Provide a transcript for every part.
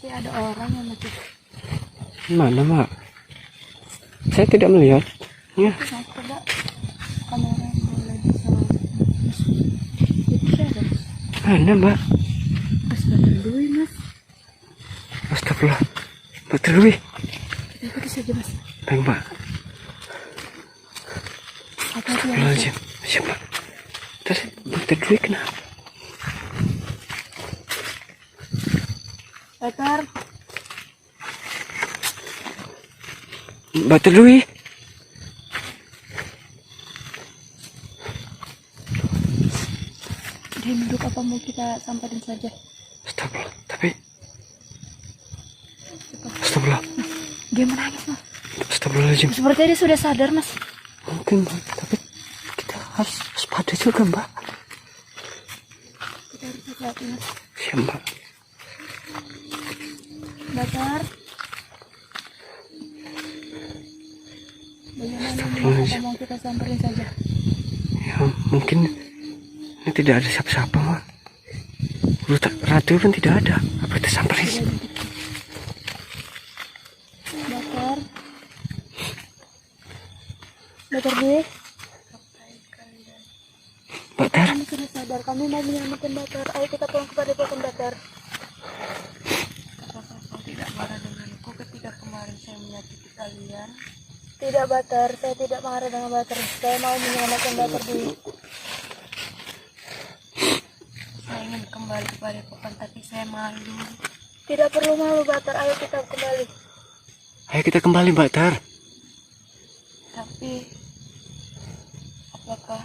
Pasti ada orang yang masih. Mana, Mak? Saya tidak melihat. Ya. Coba kamera boleh bisa. Itu siapa? Mana, Mbak? Mas Batar dulu, Mas. Astagfirullah. Batar dulu. Kita ikuti saja, Mas. Baik, Mbak. Hati-hati ya, Mas. Astagfirullahaladzim. Siapa? Terus Batar dulu kenapa? Batar. Batar dulu. Dia duduk apa mau kita samperin saja? Astagfirullah. Tapi Astagfirullah. Dia menangis, Mas. Astagfirullahaladzim. Sepertinya dia sudah sadar, Mas. Mungkin, Mbak. Tapi kita harus waspada juga, Mbak. Kita harus hati-hati, Mas. Siap, Mbak. Batar. Bagaimana ini? Astagfirullahaladzim. Apa mau kita samperin saja? Ya, mungkin ini tidak ada siapa-siapa, Mak. Radio pun tidak ada. Apa itu samperin? Batar. Batar gue. Batar. Kami sudah sadar. Kami mau menyelamatkan Batar. Ayo kita pulang kepada Bapak Batar. Apakah kau tidak marah denganku ketika kemarin saya menyakiti kalian? Tidak, Batar. Saya tidak marah dengan Batar. Saya mau menyelamatkan Batar dulu. Saya ingin kembali kepada Pokan tapi saya malu. Tidak perlu malu, Batar. Ayo kita kembali. Ayo kita kembali, Batar. Tapi apakah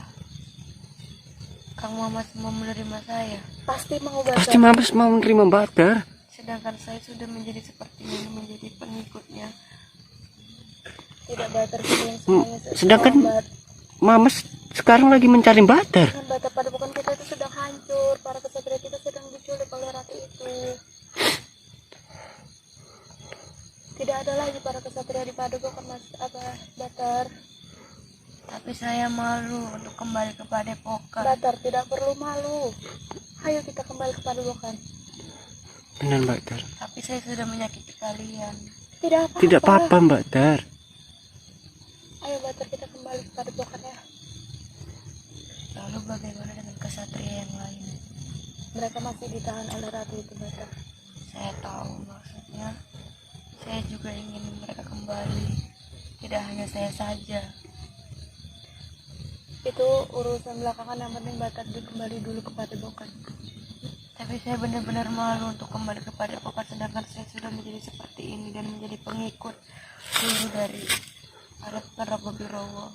Kang Mamas mau menerima saya? Pasti mau, Batar. Pasti Mamas mau menerima Batar. Sedangkan saya sudah menjadi seperti ini, menjadi pengikutnya. Tidak, Batar. Sebelum semuanya Sedangkan terlambat. Mamas sekarang lagi mencari Batar. Dengan Batar padepokan kita itu sedang hancur. Para kesatria kita sedang diculik oleh ratu itu. Tidak ada lagi para kesatria di padepokan, Mas. Batar. Tapi saya malu untuk kembali kepada Pokan. Batar, tidak perlu malu. Ayo kita kembali ke padepokan. Benar, Batar. Tapi saya sudah menyakiti kalian. Tidak apa-apa. Tidak apa-apa, Batar. Ayo, Batar, kita kembali ke padepokan ya. Lalu bagaimana dengan kesatria yang lain? Mereka masih ditahan oleh ratu itu, Batar. Saya tahu maksudnya. Saya juga ingin mereka kembali. Tidak hanya saya saja. Itu urusan belakangan, yang penting Batar kembali dulu ke padepokan. Tapi saya benar-benar malu untuk kembali kepada Pokan, sedangkan saya sudah menjadi seperti ini dan menjadi pengikut guru dari Arab Birowo.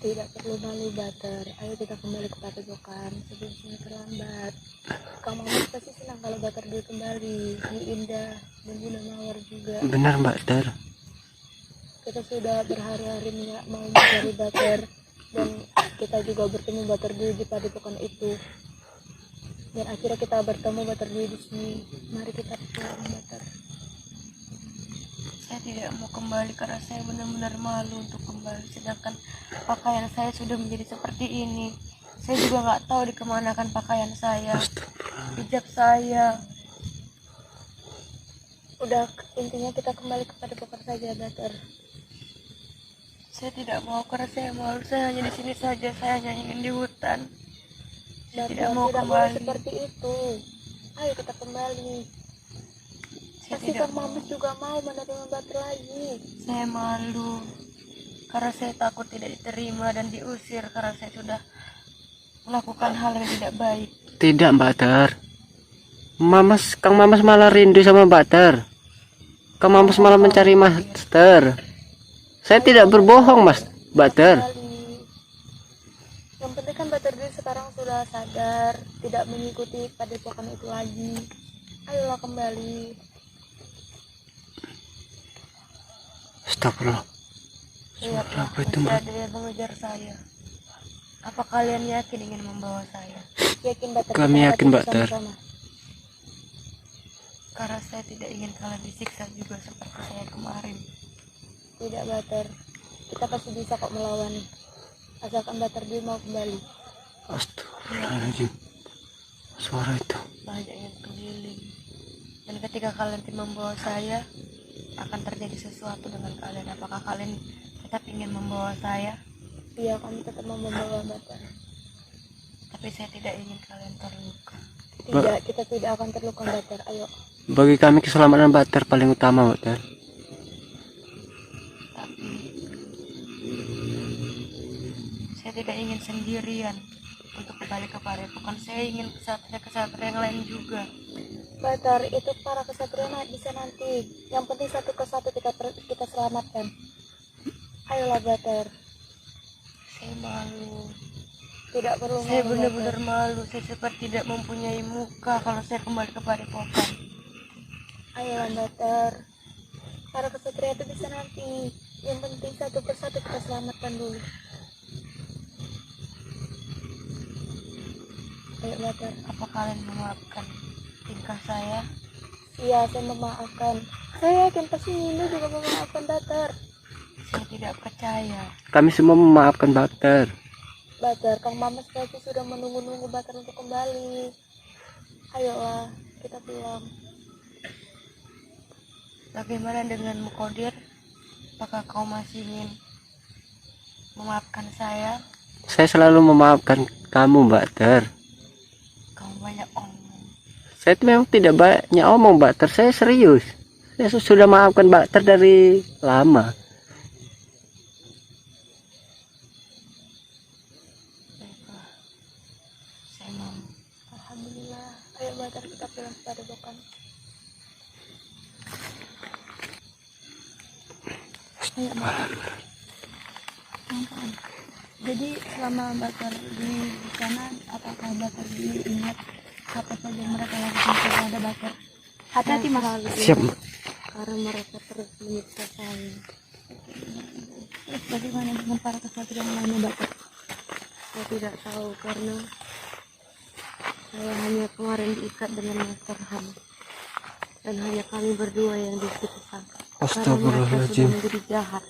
Tidak perlu malu, Batar. Ayo kita kembali ke padepokan sebelum semua terlambat. Kamu pasti senang kalau Batar dulu kembali. Di Indah dan Bunda Mawar juga. Benar, Batar. Kita sudah berhari-hari mau mencari Batar, dan kita juga bertemu Batar dulu di padepokan itu. Dan akhirnya kita bertemu Batar dulu di sini. Mari kita pulang, Batar. Saya tidak mau kembali karena saya benar-benar malu untuk kembali, sedangkan pakaian saya sudah menjadi seperti ini. Saya juga nggak tahu dikemanakan pakaian saya, hijab saya. Udah, intinya kita kembali ke padepokan saja, Batar. Saya tidak mau karena saya malu. Saya hanya di sini saja. Saya hanya ingin di hutan. Saya Batar, tidak mau boleh kembali. seperti itu. Ayo kita kembali. Saya Pasti tidak Kang mau. Mamus juga mau menerima Batar lagi. Saya malu karena saya takut tidak diterima dan diusir karena saya sudah melakukan hal yang tidak baik. Tidak, Batar. Kang Mamas malah rindu sama Batar. Kang Mamas malah mencari Master. Saya tidak berbohong, Mas Batar. Kembali. Yang penting kan Batar dulu sekarang sudah sadar, tidak mengikuti padepokan itu lagi. Ayolah kembali. Astagfirullah. Lihat, Apa itu, masih Mbak? ada yang mengejar saya. Apa kalian yakin ingin membawa saya? Yakin Batar? Kami kita yakin, hadapi Batar. sama-sama. Karena saya tidak ingin kalian disiksa juga seperti saya kemarin. Tidak, Batar. Kita pasti bisa kok melawan. Asalkan Batar dulu mau kembali. Astagfirullahaladzim. Suara itu. Banyak yang keliling. Dan ketika ketika kalian membawa saya, akan terjadi sesuatu dengan kalian. Apakah kalian tetap ingin membawa saya? Iya, kami tetap mau membawa Batar. Tapi saya tidak ingin kalian terluka. Tidak, kita tidak akan terluka Batar. Ayo. Bagi kami keselamatan Batar paling utama, Batar. Tapi saya tidak ingin sendirian untuk kembali ke Padepokan. Saya ingin kesatria-kesatria yang lain juga. Batar, itu para kesatria bisa nanti. Yang penting satu persatu kita selamatkan. Ayolah Batar. Saya malu. Tidak perlu Saya malu, benar-benar Batar. malu. Saya seperti tidak mempunyai muka kalau saya kembali ke Padepokan. Ayolah Batar. Para kesatria itu bisa nanti. Yang penting satu persatu kita selamatkan dulu. Ayo Batar. Apa kalian memaafkan tingkah saya? Iya, saya memaafkan. Saya yakin pasti Nino juga memaafkan Batar. Saya tidak percaya. Kami semua memaafkan Batar. Batar, Kang Mamas pasti sudah menunggu-nunggu Batar untuk kembali. Ayolah, kita pulang. Bagaimana dengan Mukodir? Apakah kau masih ingin memaafkan saya? Saya selalu memaafkan kamu, Batar. Kamu banyak omong. Saya memang tidak banyak omong, Batar. Saya serius. Saya sudah maafkan Batar dari lama. Baiklah, saya mau. Alhamdulillah. Ayo Batar, kita pulang ke Padepokan. Ayo Batar. Jadi selama Batar di sana, apakah Batar diingat apa saja yang mereka lakukan kepada Batar? Hati-hati Mas. Siap. Karena mereka terus menyiksa saya. Terus bagaimana dengan para kesatria yang lainnya Batar? Saya tidak tahu karena saya hanya kemarin diikat dengan Master Ham dan hanya kami berdua yang disiksa. Karena mereka sudah menjadi jahat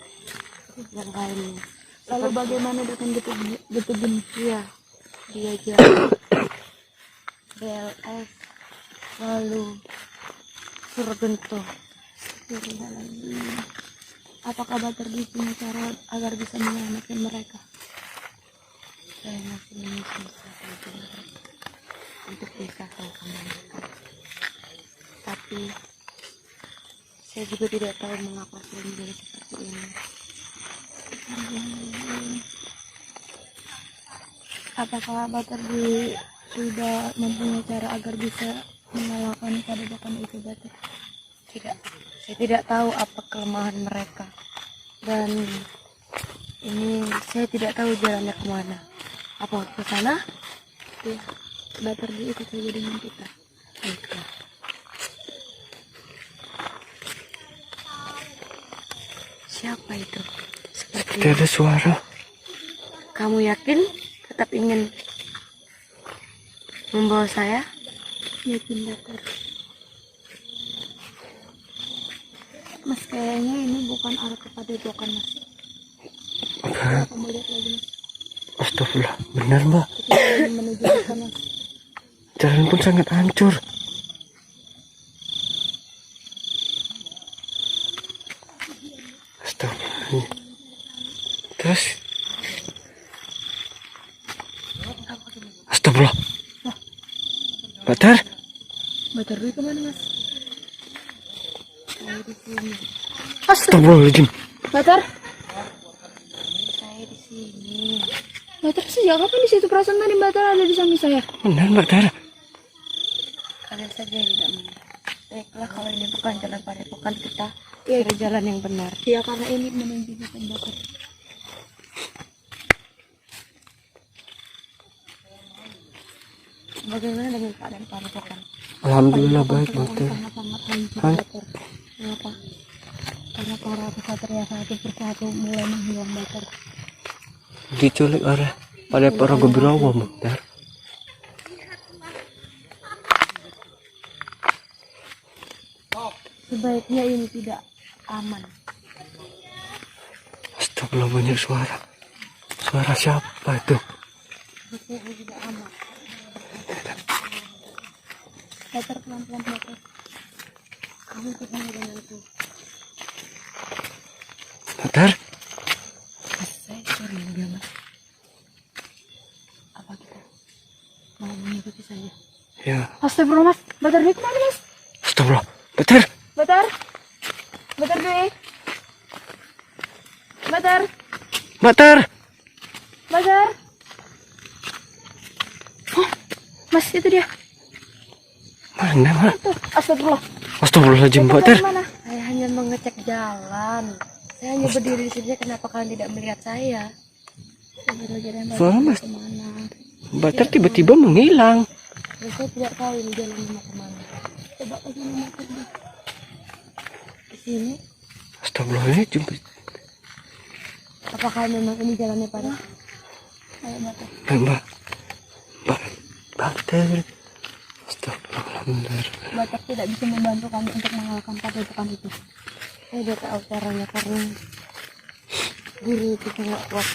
yang lainnya. Lalu bagaimana dengan Getugin? Iya, dia jahat. BLS, lalu Surgento. Apakah Batar punya cara agar bisa menyelamatkan mereka? Saya masih menyusun strategi mereka untuk bisa saya kembalikan. Tapi saya juga tidak tahu mengapa saya menjadi seperti ini. Apakah Batar sudah mempunyai cara agar bisa mengalahkan Padepokan itu Batar? Tidak, saya tidak tahu apa kelemahan mereka, dan ini saya tidak tahu jalannya kemana. Apa ke sana? Ya, Batar ikut saja dengan kita. Baiklah. Siapa itu? Seperti Tidak ada suara. kamu yakin tetap ingin membawa saya? Yakin Batar. Mas, kayaknya ini bukan arah ke Padepokan Mas. Kamu lihat lagi Mas. Astagfirullah. Benar, Mbak. Kita jalan menuju ke sana. Jalan pun sangat hancur. Astagfirullah. Terus Astagfirullah. Batar. Batar dulu kemana Mas? Saya di sini. Astagfirullahaladzim. Batar? Saya di sini. Batar sejak kapan di situ? Perasaan tadi Batar ada di samping saya. Benar, Batar. Kalian saja yang tidak mau. Baiklah, kalau ini bukan jalan Padepokan, kita Iya. cari jalan yang benar. Ya karena ini menuju ke Batar. Bagaimana dengan keadaan Padepokan? Alhamdulillah baik, Padepokan Batar. sangat-sangat hancur Hah? Batar. Kenapa? Karena para kesatria satu persatu mulai menghilang Batar. Diculik oleh para Gobirowo, Batar. Sebaiknya ini tidak aman. Astagfirullah, banyak suara. Suara siapa itu? Sebaiknya ini tidak aman. Batar pelan-pelan Batar. Kamu ikut mau denganku. Batar, Mas, saya sorry dia mas. Apa kita mau mengikuti saja? ya. Astagfirullah mas, Batar Dwi kemana mas? Astagfirullah. Batar, Batar Dwi. Batar. Oh, mas itu dia. Mana? Tuh, astagfirullah. Astagfirullahaladzim, Batar Batar. dari mana? Saya hanya mengecek jalan. Saya hanya berdiri di sini. Kenapa kalian tidak melihat saya? Saya baru jalan Soalnya, Mas. kemana? Batar tiba-tiba menghilang. Saya tidak tahu ini jalan mau kemana. Coba aja motor deh. Di sini. Astagfirullahaladzim. Apakah memang ini jalannya pada? Ayo Batar. Mbak. Batar. Astagfirullahaladzim. Batak tidak bisa membantu kami untuk mengalahkan padepokan itu. Saya tidak tahu caranya karena guru itu sangat kuat.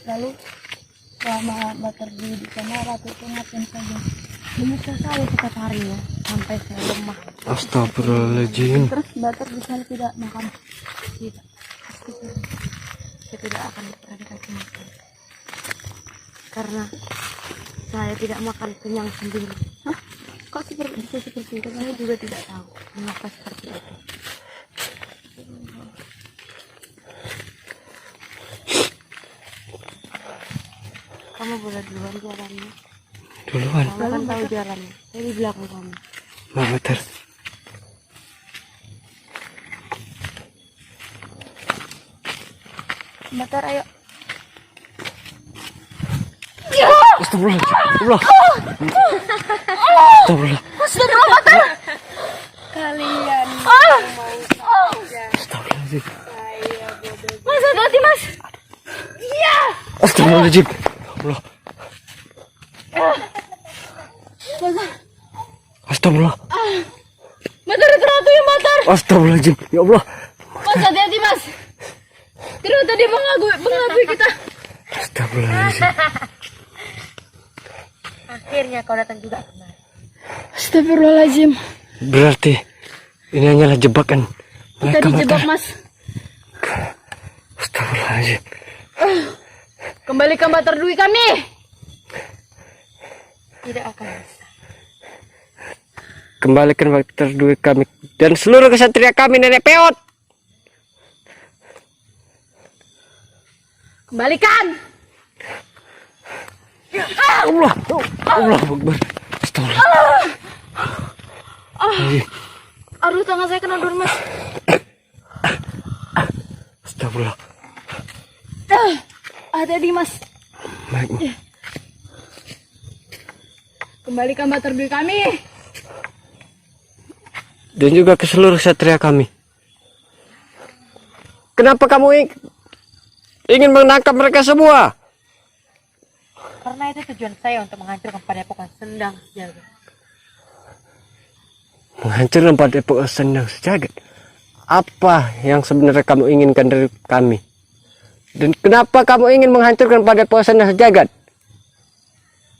Lalu selama Batar di sana Ratu itu ngapain saja. Menyiksa saya setiap harinya sampai saya lemah. Astagfirullahaladzim. Terus Batar di sana tidak makan. Tidak. Saya tidak akan pernah dikasih makan. Karena saya tidak makan kenyang sendiri. Hah? Kok bisa seperti itu? Saya juga tidak tahu mengapa seperti itu. Kamu boleh duluan jalannya. Duluan. Kamu kan tahu jalannya. Saya di belakang kamu. Mbak Batar. Batar, ayo. Astagfirullah. Astagfirullah. Astagfirullah, Batar. Kalian Astagfirullahaladzim. Mas, hati-hati, Mas. Iya. Astagfirullahaladzim. Allah. Batar. Astagfirullah. Batar, itu ratu yang Batar. Astagfirullahaladzim. Ya Allah. Mas, hati-hati, Mas. Ternyata dia mengabui kita. Astagfirullahaladzim. Akhirnya kau datang juga. Astagfirullahaladzim. Berarti ini hanyalah jebakan. Kita dijebak, Mas. Astagfirullahaladzim. Kembalikan Batar Dwi kami. Tidak akan bisa. Kembalikan Batar Dwi kami dan seluruh kesatria kami, nenek peot. Kembalikan. Allah. Allah Akbar. Astagfirullah. Aduh, tangan saya kena dor, Mas. Astagfirullah. Hati-hati, Mas. Baik. Kembalikan Batar Dwi kami. Dan juga ke seluruh kesatria kami. Kenapa kamu ingin menangkap mereka semua? Karena itu tujuan saya untuk menghancurkan padepokan Sendang Sejagat. Menghancurkan padepokan Sendang Sejagat. Apa yang sebenarnya kamu inginkan dari kami? Dan kenapa kamu ingin menghancurkan padepokan Sendang Sejagat?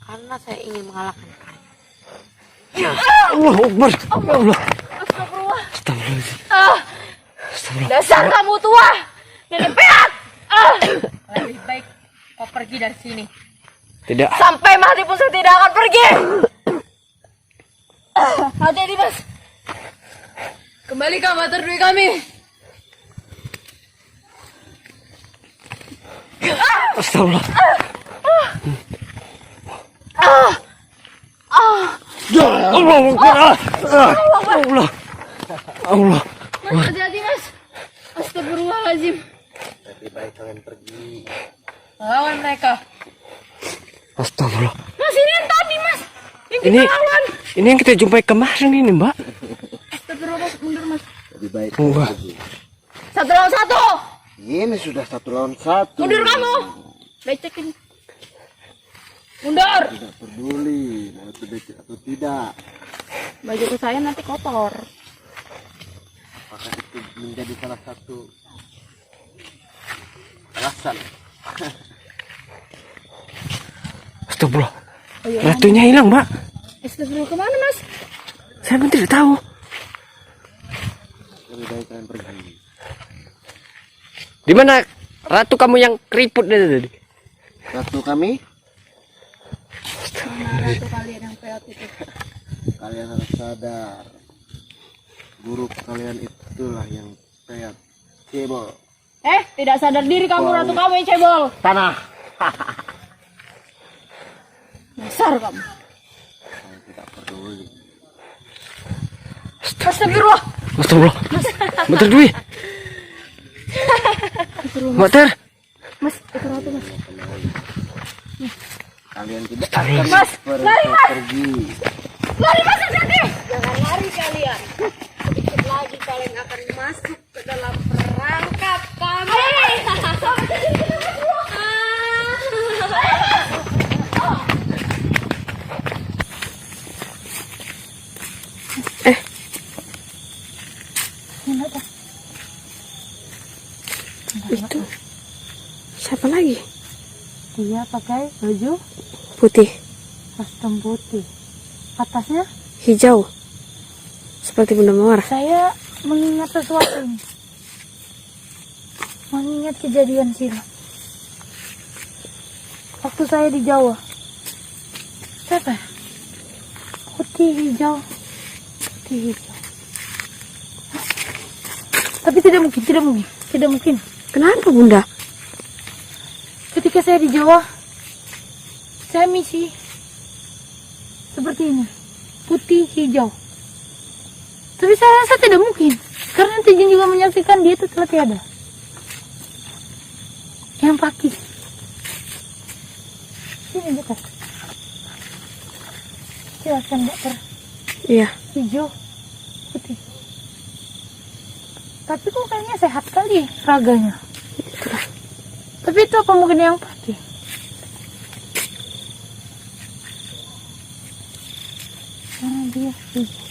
Karena saya ingin mengalahkan kalian. Allah Akbar. Ya Allah. Astagfirullah. Astagfirullahaladzim. Astagfirullah. Dasar kamu tua, nenek peot. Lebih baik kau pergi dari sini. Tidak. Sampai mati pun saya tidak akan pergi. Hati-hati, Mas. Kembalikan Batar Dwi kami. Astagfirullah. Ya Allah Akbar. Allah. Allah. Mas, hati-hati, Mas. Astagfirullahaladzim. Lebih baik kalian pergi. Lawan mereka. Astagfirullah. Mas, ini yang tadi, Mas. Yang Ini kita lawan. ini yang kita jumpai kemarin ini, Mbak. Astagfirullah, Mas. Mundur, Mas. Lebih baik Wah. Satu lawan satu. ini sudah 1 lawan 1. Mundur kamu. Becekin. Mundur. Tidak peduli mau itu becek atau tidak. Bajuku saya nanti kotor. Maka itu menjadi salah satu alasan. Astagfirullah. Oh, iya, Ratunya hilang, Mbak. Astagfirullah, kemana, Mas? Saya pun tidak tahu. Lebih baik kalian pergi. Di mana ratu kamu yang keriput tadi? Ratu kami, Mana ratu kalian yang peot itu? kalian harus sadar. Guru kalian itulah yang peot. Cebol. Tidak sadar diri kamu, ratu kamu yang cebol. Tanah. Dasar kamu. Saya tidak peduli. Astagfirullah. Astagfirullah. Betul Dwi. Mbak Ter. Mas, itu ratu mas. Kalian tidak akan Mas, lari, Mas. pergi. Lari masuk sini. Jangan lari kalian. Sedikit lagi kalian akan masuk ke dalam perangkap kami. Itu siapa lagi? Dia pakai baju Putih, kostum putih. Atasnya hijau, seperti Bunda Mawar. saya mengingat sesuatu ini. Mengingat kejadian silam. Waktu saya di Jawa. Siapa? Putih hijau. Putih hijau. Tapi tidak mungkin, tidak mungkin, tidak mungkin. Kenapa Bunda? Ketika saya di Jawa, saya misi seperti ini, putih hijau. Tapi saya rasa tidak mungkin, karena nanti jin juga menyaksikan dia itu telah tiada. Yang pakai sini dekat. Silakan dokter. Iya, Hijau, putih. Tapi kok kayaknya sehat kali raganya. Tapi itu apa mungkin yang pakai? Karena dia hijau.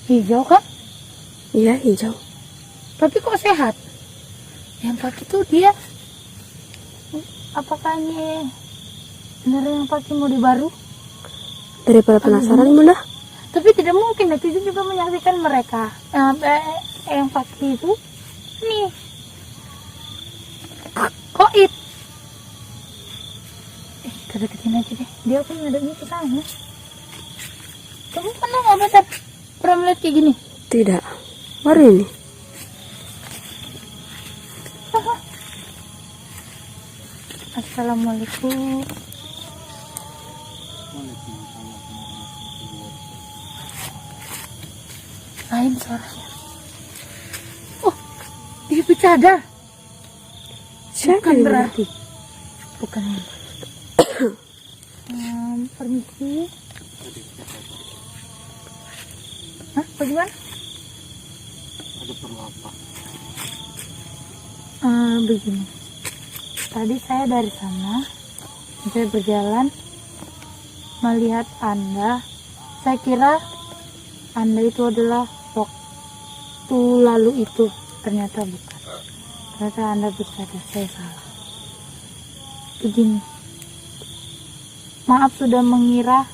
Hijau kan? iya hijau. Tapi kok sehat? Yang pakai tuh dia. Apakah ini benar yang pakai mode baru? Daripada penasaran Bunda. Tapi tidak mungkin, netizen juga menyaksikan mereka. Yang pakai itu nih koit. Kita deketin aja deh. Dia kan ngadepnya ke sana. Kamu pernah nggak baca? Pernah melihat kayak gini? Tidak, baru ini. Assalamualaikum. Lain suaranya. Oh, dia bercadar. Siapa Bukan ini, Bunda? berarti. Bukan ini. Permisi. Hah? Bagaimana? Ada perlu apa? Begini. Tadi saya dari sana, saya berjalan melihat Anda. Saya kira Anda itu adalah waktu lalu itu, ternyata bukan. Ternyata Anda bercadar, saya salah. Begini, maaf sudah mengira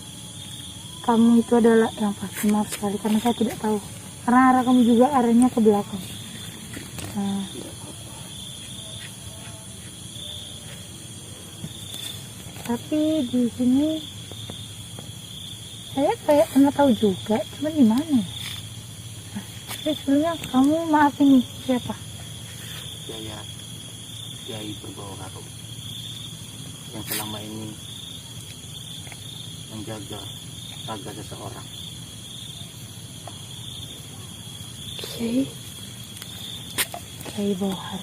kamu itu adalah yang pasti, maaf sekali karena saya tidak tahu. Karena arah kamu juga arahnya ke belakang. Tapi di sini saya kayak pernah tahu juga, cuma di mana ya? Tapi sebelumnya kamu maaf ini siapa? Jaya Kiai Berbau Harum yang selama ini menjaga raga seseorang. Kiai Bauhar.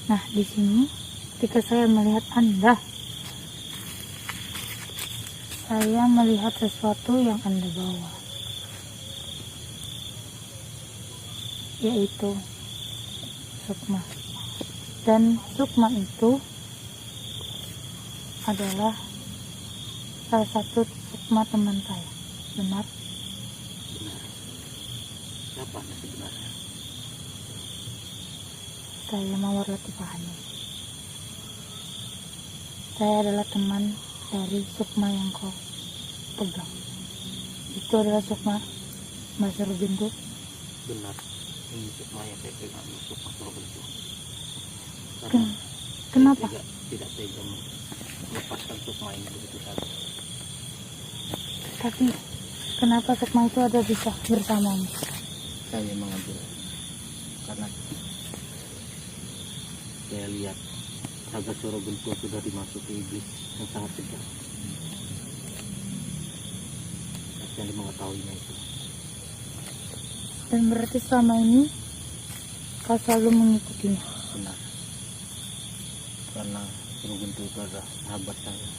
Nah di sini ketika saya melihat Anda, saya melihat sesuatu yang Anda bawa, yaitu sukma. Dan sukma itu adalah salah satu sukma teman saya. Benar? Siapa Anda sebenarnya? Saya Mawar Latifahani. Saya adalah teman dari Sukma yang kau pegang. Itu adalah Sukma Mas Rubintu. Benar, ini Sukma yang saya pegang, ini Sukma Surabaya. Kenapa? Tidak tega melepaskan Sukma ini begitu saja. Tapi kenapa Sukma itu ada bisa bersamamu? Saya mengambil karena saya lihat Raga Surabaya sudah dimasuki iblis yang sangat kejam. Yang mengetahuinya itu. Dan berarti selama ini kau selalu mengikutinya. Benar. Karena Surabaya itu adalah sahabat saya.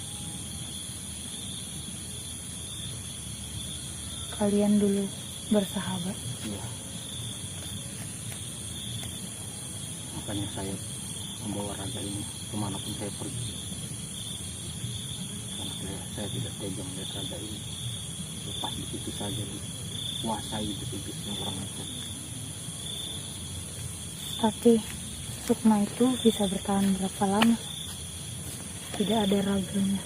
Kalian dulu bersahabat. Iya. Makanya saya membawa raga ini kemanapun saya pergi. Karena saya tidak tega melihat raga ini lepas di situ saja dikuasai iblis yang orang itu. Tapi Sukma itu bisa bertahan berapa lama? Tidak ada ragunya.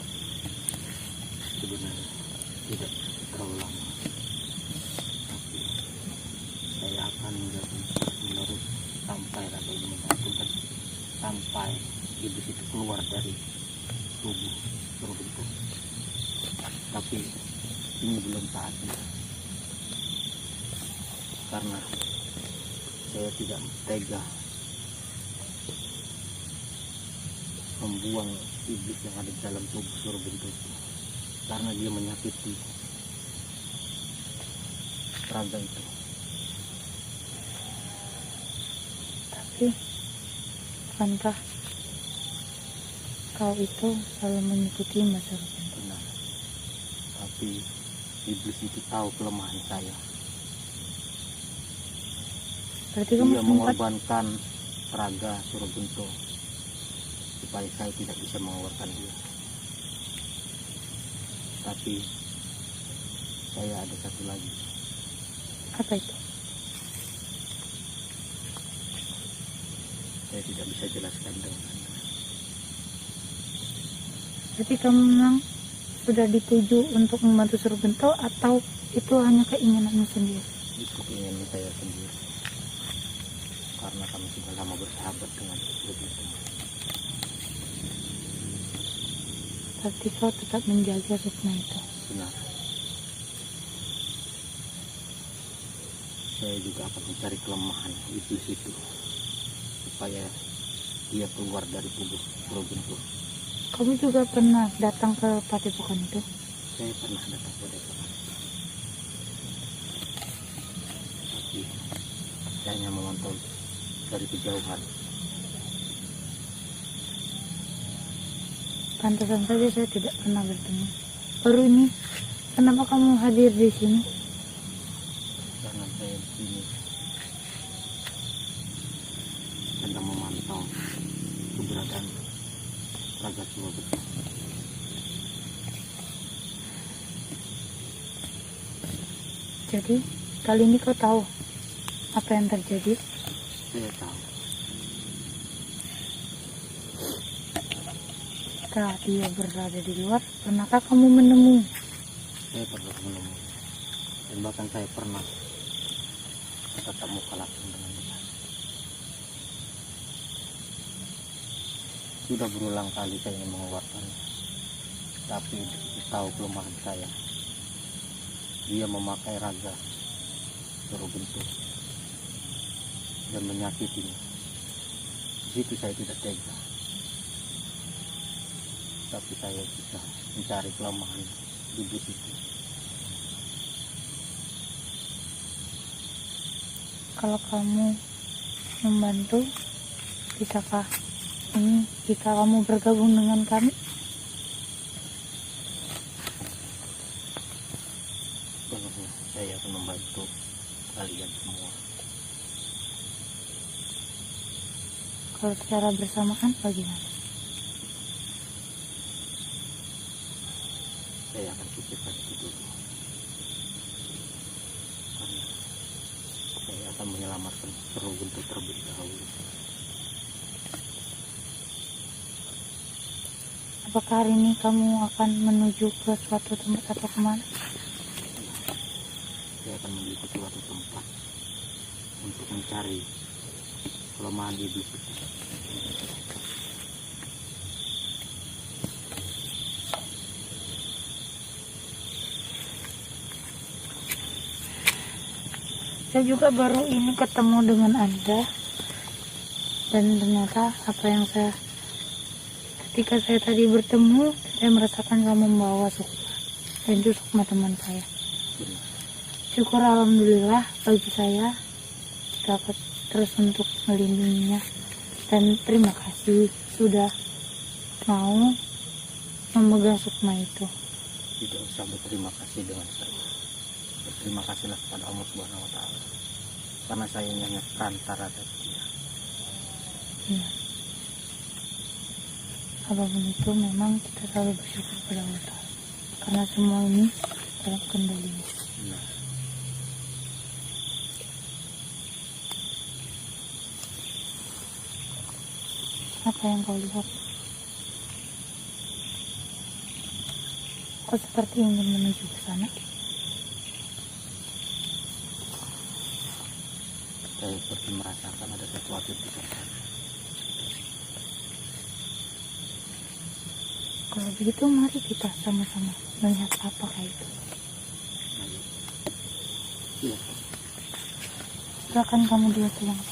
Sebenarnya tidak terlalu lama. Tapi saya akan menjadi menerus sampai raga ini menyatu dan sampai iblis itu keluar dari tubuh Surabaya. Tapi ini belum saatnya, karena saya tidak tega membuang iblis yang ada di dalam tubuh Surabaya itu, karena dia menyakiti raga itu. Tapi bukankah kau itu selalu mengikuti Mas Rubintu? Benar. Tapi iblis itu tahu kelemahan saya. Berarti kamu Dia sempat mengorbankan raga Surabaya supaya saya tidak bisa mengeluarkan dia. Tapi saya ada satu lagi. apa itu? Saya tidak bisa jelaskan dengan Anda. Berarti kamu memang sudah dituju untuk membantu Surabento atau itu hanya keinginanmu sendiri? Itu keinginan saya sendiri. Karena kami sudah lama bersahabat dengan Surabento. Berarti kau tetap menjaga Sukma itu. Benar. Saya juga akan mencari kelemahan iblis itu supaya dia keluar dari tubuh Surabento. Kamu juga pernah datang ke Padepokan itu? Saya pernah datang pada sana. Tapi saya hanya memantau dari kejauhan. Pantasan saja saya tidak pernah bertemu. Baru ini, kenapa kamu hadir di sini? Karena saya di sini sedang memantau keberadaan raga Surabaya. Jadi, kali ini kau tahu apa yang terjadi? Saya tahu. Setelah dia berada di luar, pernahkah kamu menemui? Saya pernah menemui, dan bahkan saya pernah tatap muka langsung dengan dia. Sudah berulang kali saya ingin mengeluarkannya, tapi dia tahu kelemahan saya. Dia memakai raga Surabaya dan menyakitinya. Di situ saya tidak tega, tapi saya bisa mencari kelemahan iblis itu. Kalau kamu membantu, bisakah ini jika kamu bergabung dengan kami? Sebenarnya saya akan membantu kalian semua. Kalau secara bersamaan bagaimana? Saya akan pikirkan itu dulu, karena saya akan menyelamatkan Surabaya terlebih dahulu. Apakah hari ini kamu akan menuju ke suatu tempat atau kemana? Saya akan menuju ke suatu tempat untuk mencari kelemahan iblis itu. Saya juga baru ini ketemu dengan Anda, dan ternyata apa yang ketika saya tadi bertemu, saya merasakan kamu membawa sukma, dan itu sukma teman saya. Syukur alhamdulillah bagi saya dapat terus untuk melindunginya, dan terima kasih sudah mau memegang sukma itu. Tidak usah berterima kasih dengan saya. Berterima kasihlah kepada Allah Subhanahu wa Ta'ala, karena saya hanya perantara dari Dia. Ya. Apapun itu memang kita selalu bersyukur pada Allah Ta'ala, karena semua ini dalam kendalinya. Ya. Apa yang kau lihat? Kau seperti ingin menuju ke sana. Saya seperti merasakan ada sesuatu di sana. Kalau begitu mari kita sama-sama melihat apakah itu. Iya. Silakan kamu dua pulang.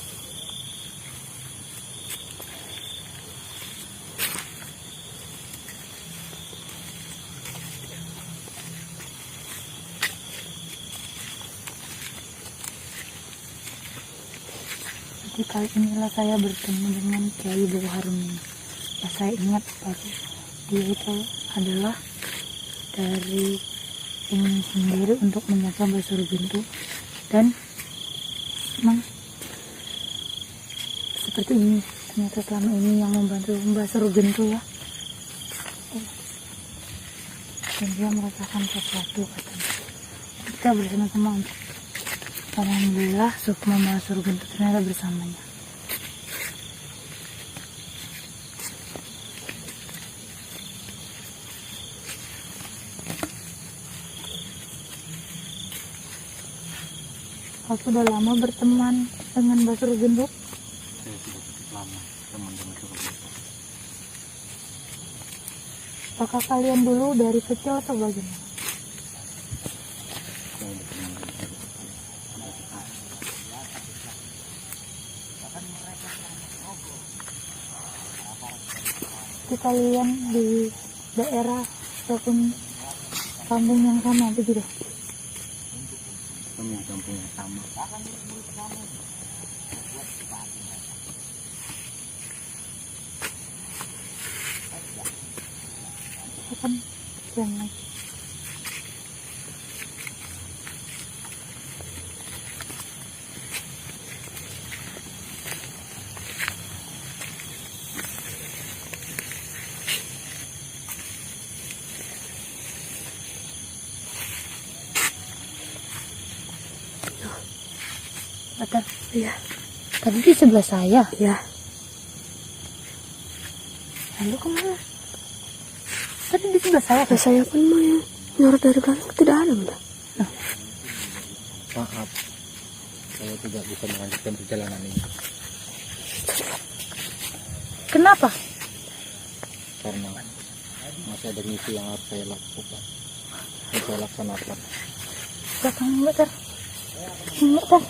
Jadi kali inilah saya bertemu dengan Kiai Bowo Harum ini. Ya, saya ingat baru dia itu adalah dari ingin sendiri untuk menyapa Mbak Surbintu, dan memang seperti ini ternyata selama ini yang membantu Mbak Surbintu ya, dan dia merasakan sesuatu katanya. Kita bersama-sama untuk alhamdulillah sukma Mbak Surbintu ternyata bersamanya. Kau sudah lama berteman dengan Mbak Surbintu? Saya sudah cukup lama teman dengan Surbintu. Apakah kalian dulu dari kecil atau bagaimana? Saya berteman dengan Surbintu. Di kalian di daerah ataupun kampung yang sama begitu? Kami di kampung yang sama. Kan siang lagi. Betul. Iya. Tadi di sebelah saya. Iya. Lalu kemana? Tadi di sebelah saya. Nah, saya pun mau yang nyorot dari belakang tidak ada, Bunda. Maaf, saya tidak bisa melanjutkan perjalanan ini Kenapa? karena masih ada misi yang harus saya lakukan, yang saya laksanakan. Belakang meter. Meter.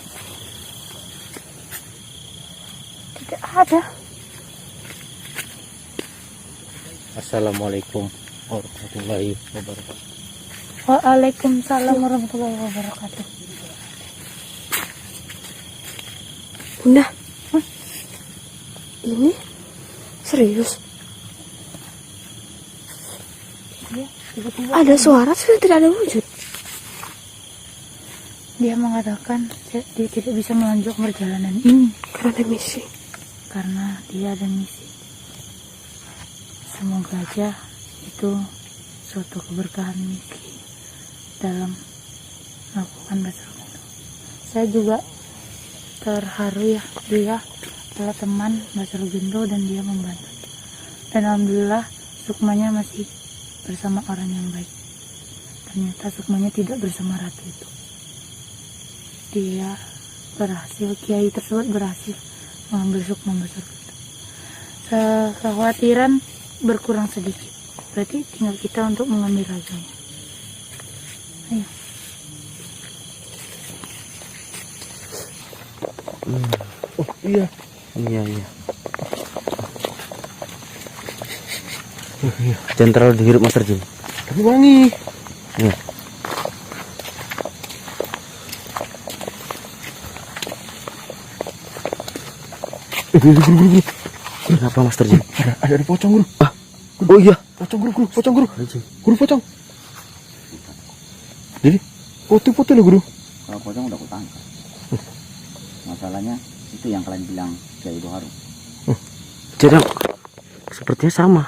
Tidak ada. Assalamualaikum warahmatullahi wabarakatuh. Waalaikumsalam warahmatullahi wabarakatuh. Bunda. Ini serius. Dia tiba-tiba Ada suara sudah tidak ada wujud. dia mengatakan dia tidak bisa melanjutkan perjalanan ini Karena ada misi. karena dia ada misi. Semoga aja itu suatu keberkahan misi dalam melakukan Basrokan. Saya juga terharu ya, dia adalah teman Mbak Surbintu dan dia membantu. Dan alhamdulillah Sukmanya masih bersama orang yang baik. Ternyata Sukmanya tidak bersama ratu itu. Dia berhasil, kiai tersebut berhasil mengambil Sukma besar itu. Kekhawatiran berkurang sedikit. Berarti tinggal kita untuk mengambil raganya. Ayo. Oh iya. Iya. Jangan terlalu dihirup Master Jin. Tapi wangi. Iya. Guru. Kenapa Master Jin? Ada pocong guru. Oh iya. Pocong guru. Pocong guru. Jin. Guru pocong. Jadi putih-putih loh guru. Kalau pocong udah kutangkap. Masalahnya itu yang kalian bilang Kiai Doharu. Jadi sepertinya sama.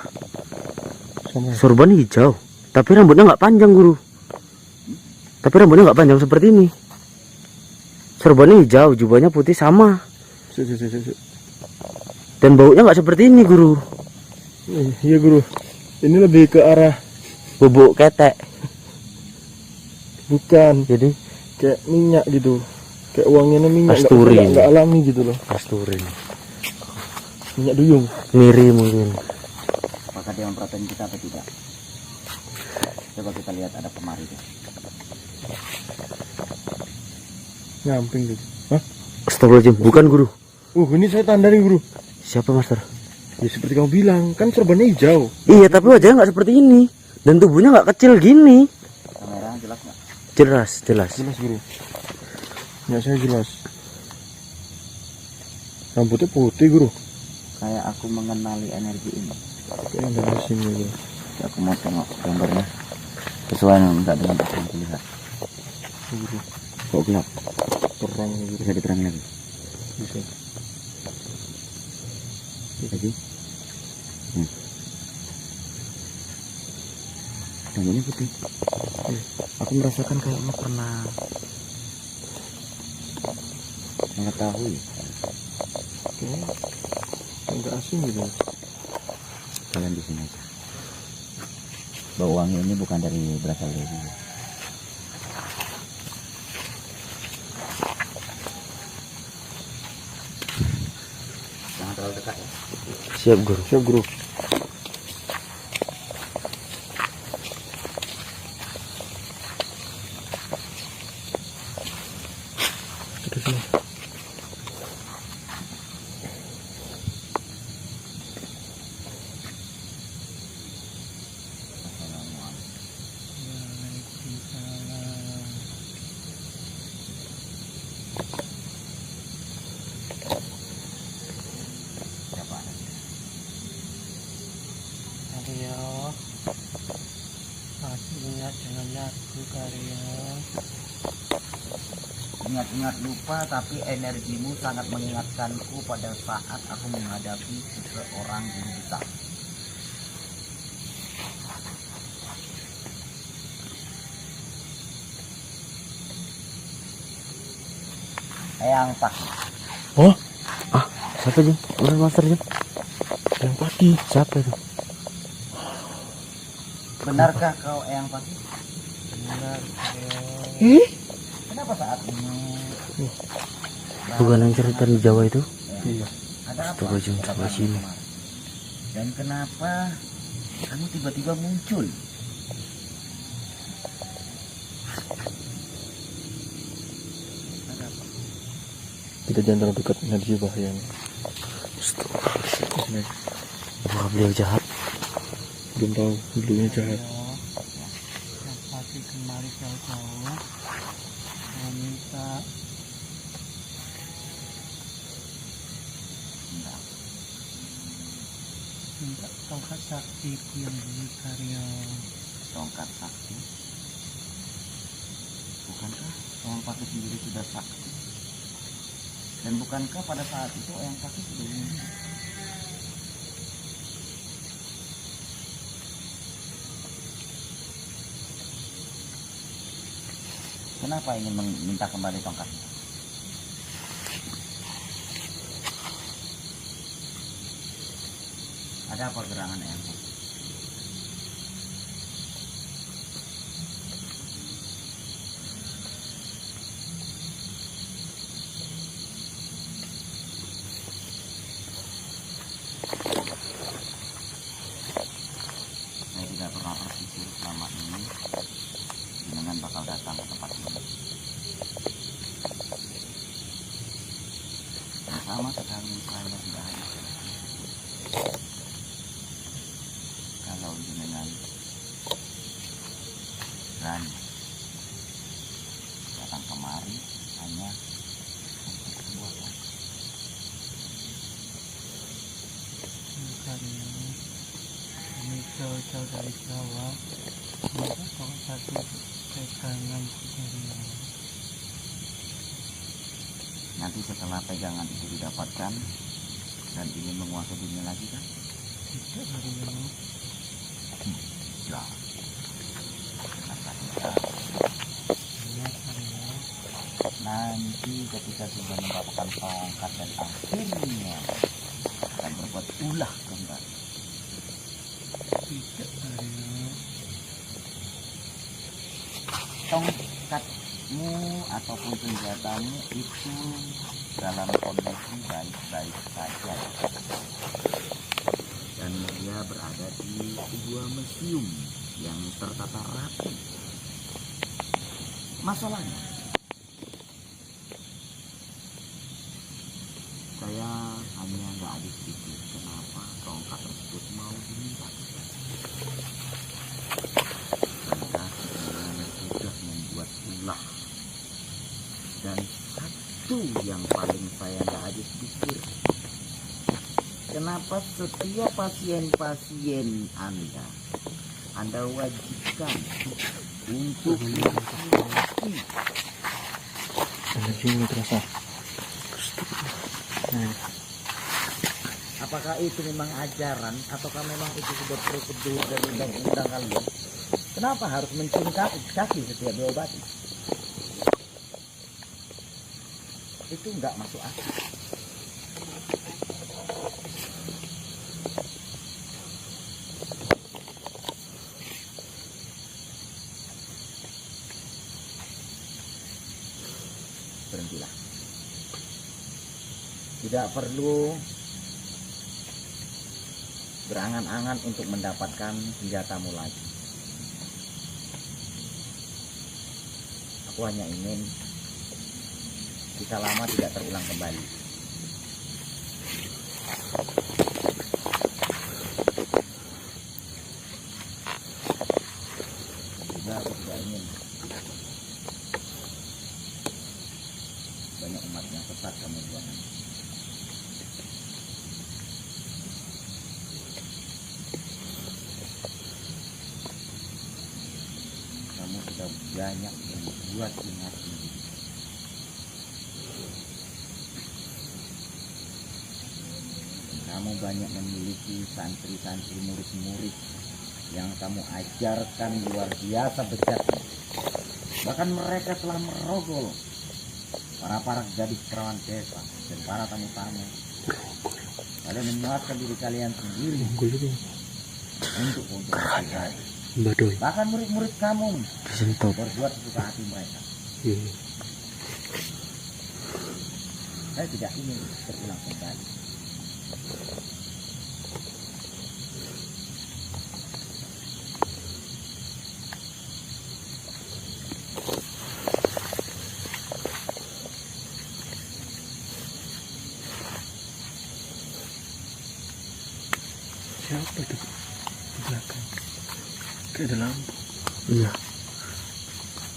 Sama. Sorban hijau, tapi rambutnya nggak panjang guru. Tapi rambutnya nggak panjang seperti ini. Sorbannya hijau, jubahnya putih sama. Dan baunya nggak seperti ini guru. Iya guru. Ini lebih ke arah Bubuk ketek. bukan Jadi kayak minyak gitu. Kayak wanginya minyak. Kasturin. Nggak alami gitu loh. kasturin. Minyak duyung. Miri mungkin. Apakah dia memperhatikan kita atau tidak? Coba kita lihat ada kemari deh. Nyamping gitu. Hah? Astagfirullahaladzim, bukan guru. Ini saya tanda nih guru. Siapa Master? Ya seperti kamu bilang, kan sorbannya hijau. Iya, tapi wajahnya nggak seperti ini. Dan tubuhnya nggak kecil gini. Kamera jelas nggak? Jelas. Jelas guru. Ya saya jelas. Rambutnya putih guru. Kayak aku mengenali energi ini. Kayak nggak asing gitu. Aku mau tengok gambarnya. Sesuai enggak dengan apa yang kulihat. Guru. Kok gelap? Terang gitu. Bisa diterangin lagi? Bisa. Lagi? Rambutnya putih. Aku merasakan kayaknya pernah mengetahui. Kayaknya nggak asing gitu. Kalian di sini aja. Bau wangi ini bukan berasal dari dia. Jangan terlalu dekat ya. Siap guru. Siap guru. Karya masih ingat dengan lagu Karya. Ingat-ingat lupa, tapi energimu sangat mengingatkanku pada saat aku menghadapi seseorang guru besar. Eyang Paki. Oh, Siapa Jin? Bener Master Jin? yang pagi. Siapa itu? Benarkah kau Eyang Paki? Benar. Kenapa saat ini? Bukan yang cerita di Jawa itu? Iya. Ada apa? Coba Jin, coba sini. Dan kenapa kamu tiba-tiba muncul? Ada apa? Kita jangan terlalu dekat, energi bahaya. Wah, beliau jahat. Belum tahu dulunya jahat. Yang pasti kemari jauh-jauh meminta tongkat saktiku yang dulu Karya. Tongkat sakti. Bukankah Eyang Paki sendiri sudah sakti? Dan bukankah pada saat itu Eyang Paki sudah meninggal? Kenapa ingin meminta kembali tongkatnya? Ada apa gerangan Eyang Paki? Sama sekali saya tidak ada. Kalau jenengan berani datang kemari hanya untuk sebuah waktu. Karena ini jauh-jauh dari Jawa, maka kalau satu pegangan dari Nanti setelah pegangan itu didapatkan dan ingin menguasai dunia lagi kan? tidak dari yang Ya. Kata kita, nanti ketika sudah mendapatkan tongkat dan akhirnya akan berbuat ulah kembali. tidak dari Tongkatmu ataupun senjatamu itu dalam kondisi baik-baik saja. Dan dia berada di sebuah museum yang tertata rapi. Masalahnya, saya hanya nggak habis pikir kenapa tongkat tersebut mau diminta. Karena sebenarnya sudah membuat ulah. Dan satu yang paling saya nggak habis pikir, kenapa setiap pasien-pasien Anda wajibkan untuk mengikuti. Energinya terasa. Apakah itu memang ajaran ataukah memang itu sudah prosedur dan undang-undang kalian? Kenapa harus mencium kaki setiap diobati? Itu nggak masuk akal. Berhentilah. Tidak perlu berangan-angan untuk mendapatkan senjatamu lagi. Aku hanya ingin kita lama tidak terulang kembali. Juga aku tidak ingin banyak umat yang sesat kemudian. Kamu sudah banyak membuat ingat ini. Kamu banyak memiliki santri-santri murid-murid yang kamu ajarkan luar biasa bejatnya. Bahkan mereka telah merogol para gadis perawan desa dan para tamu-tamu. Kalian menyuapkan diri kalian sendiri untuk pribadi. Badoy. Bahkan murid-murid kamu Sentuh. berbuat sesuka hati mereka. Saya tidak ingin terulang kembali. Siapa itu di belakang? Kayak ada lampu. Iya.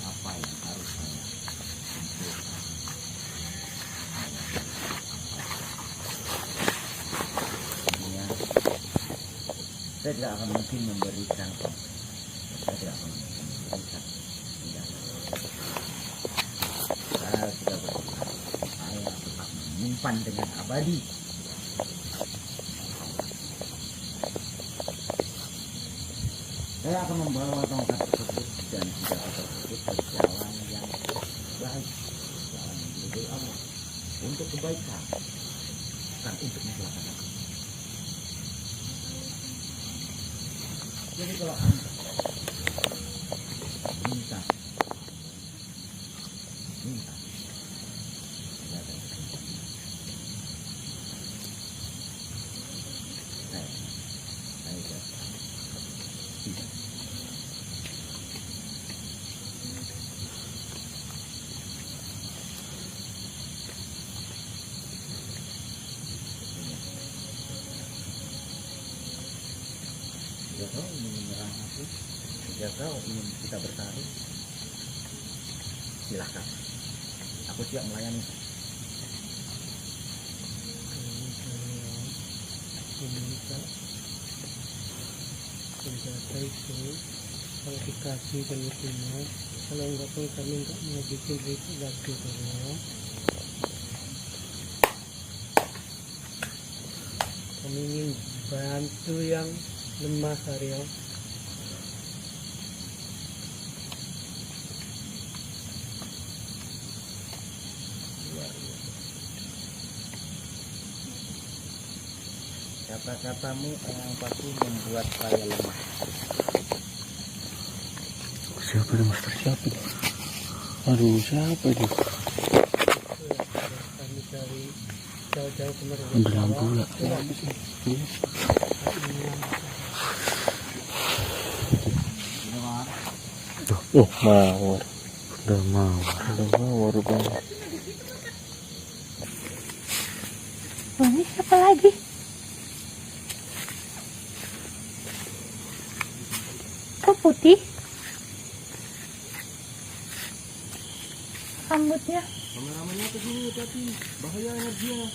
Apa yang harus saya kumpulkan? Sebenarnya saya tidak akan mungkin memberikan. Saya tidak akan mungkin memberikan. Tidak. Saya sudah berkata, saya tetap menyimpan dengan abadi. Saya akan membawa tongkat tersebut dan senjata tersebut ke jalan yang baik, jalan yang diridhoi Allah, untuk kebaikan, bukan untuk mencelakakan. Jadi kalau Anda minta senjata itu, saya tidak. Jika kau ingin menyerang aku, jika kau ingin kita bertarung, silakan. Aku siap melayani. Meminta senjata itu kalau dikasih kami terima, kalau enggak pun kami enggak mau bikin ribut lagi Karyo. Kami ingin bantu yang lemah Karyo. Kata-katamu yang pasti membuat saya lemah. Siapa itu Master? Siapa itu? Aduh, siapa itu? Kami cari jauh-jauh kemarin. Ambil lampu lah. Oh, mawar. Udah mawar rupanya. Oh, ini siapa lagi? Kok putih? Rambutnya. Kameramennya ke sini tapi bahaya energinya.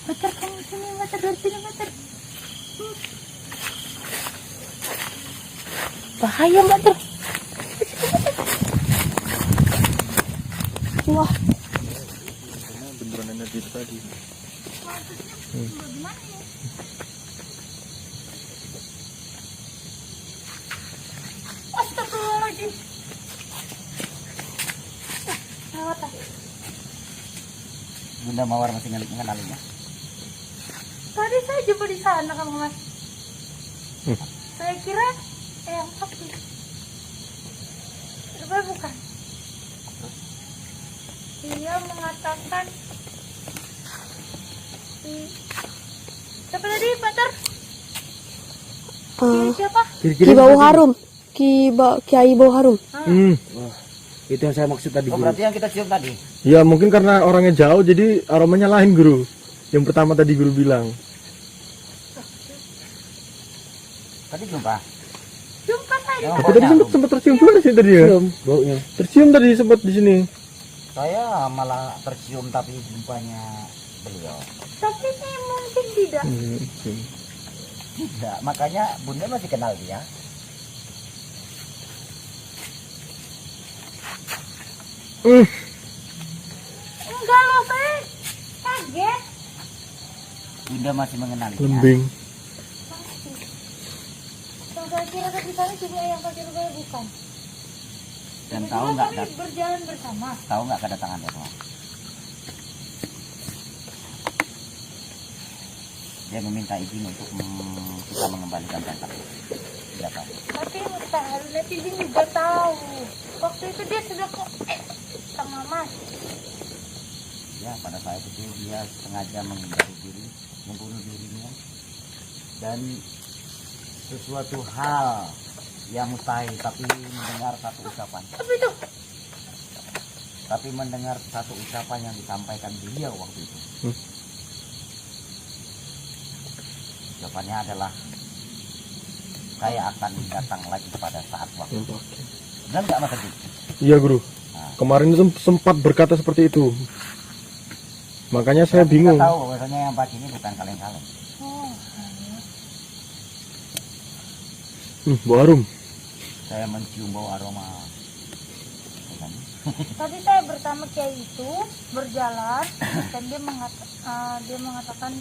Meter kamu sini, meter dari sini, meter. Bahaya meter. Wah. Beneran energi itu tadi. Astagfirullahaladzim. Bunda Mawar masih mengenalinya. Tadi saya jumpa di sana Kang Mas. Saya kira yang sapi. Rupanya bukan. Dia mengatakan siapa tadi Pater? Siapa? Ki Bau Harum. Kiai Bau Harum. Wah, itu yang saya maksud tadi. Oh, berarti yang kita cium tadi. Ya mungkin karena orangnya jauh jadi aromanya lain guru. Yang pertama tadi guru bilang. Tadi jumpa. Jumpa saya. Tapi tadi sempat tercium juga sih tadi ya. Baunya. Tercium tadi sempat di sini. Saya malah tercium tapi jumpanya beliau. Tapi ini mungkin tidak. Tidak, makanya Bunda masih kenal dia. Enggak loh, saya kaget. Bunda masih mengenal dia. Lembing. Yang saya kira tadi sana cuma yang pakai rubaya bukan. Dan Tiba-tiba tahu nggak kami berjalan bersama. tahu nggak kedatangan dia semua? Dia meminta izin untuk kita mengembalikan tangkap. Tidak tahu. Tapi mustahil netizen juga tahu. Waktu itu dia sudah kok sama Mas. Ya, pada saat itu dia sengaja menghindari diri, membunuh dirinya. Dan sesuatu hal yang mustahil, tapi mendengar satu ucapan. Tapi mendengar satu ucapan yang disampaikan beliau waktu itu. Ucapannya adalah, saya akan datang lagi pada saat waktu. Dan nggak Mas Edi? Iya guru. Kemarin itu sempat berkata seperti itu. Makanya saya Kita bingung. tahu bahwasanya yang pagi ini bukan kaleng-kaleng. Bau harum. Saya mencium bau aroma. Tadi saya bersama Kiai itu berjalan dan dia mengatakan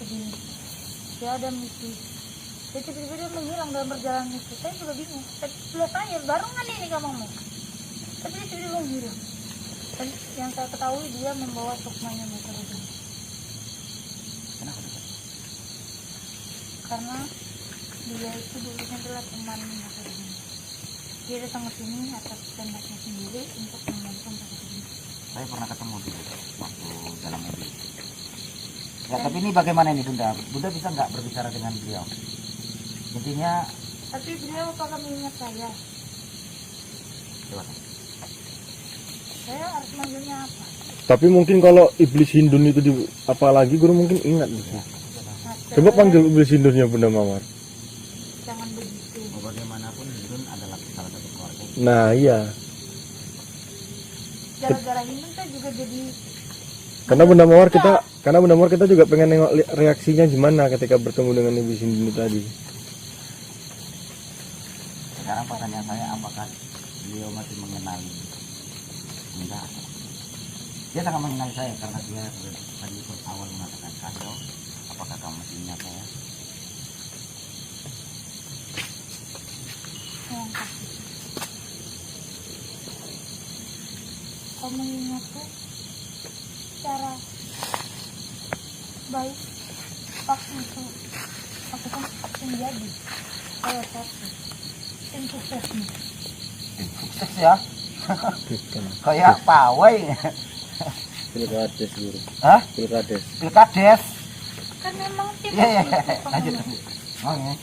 begini. Dia ada misi. Dia tiba-tiba dia menghilang dalam perjalanan itu. Saya juga bingung. Saya sudah tanya, baru nggak ini kamu? Tapi dia tiba-tiba menghilang. Dan yang saya ketahui dia membawa sukmanya motor itu. Kenapa? Karena dia itu dulunya adalah teman motor ini. Dia datang ke sini atas kehendaknya sendiri untuk membantu motor ini. Saya pernah ketemu dulu waktu dalam mobil. Ya, tapi ini bagaimana ini Bunda? Bunda bisa nggak berbicara dengan beliau? Intinya, Tapi beliau apakah mengingat saya? gimana? Saya harus manggilnya apa? Tapi mungkin kalau iblis Hindun itu apalagi guru mungkin ingat gitu. Master Coba panggil Bisindunnya Bunda Mawar. Jangan begitu. Mau bagaimanapun Hindun adalah salah satu keluarga. Nah iya, Gara-gara Hindun saya juga jadi karena Bunda Mawar kita juga pengen nengok reaksinya gimana ketika bertemu dengan Ibu Sindun tadi. Sekarang pertanyaan saya, apakah beliau masih mengenali? Enggak. Dia sangat mengenali saya karena dia tadi awal mengatakan, Kado, apakah kamu masih ingat saya? yang kasih. Kau mengingatku secara baik waktu itu aku kan menjadi salah satu tim suksesmu. Sukses ya. Kayak pawai. Pilkades guru. Hah? Pilkades. Pilkades. Kan memang tim Iya, iya. sukses, Lanjut. Pak. Oh, ya.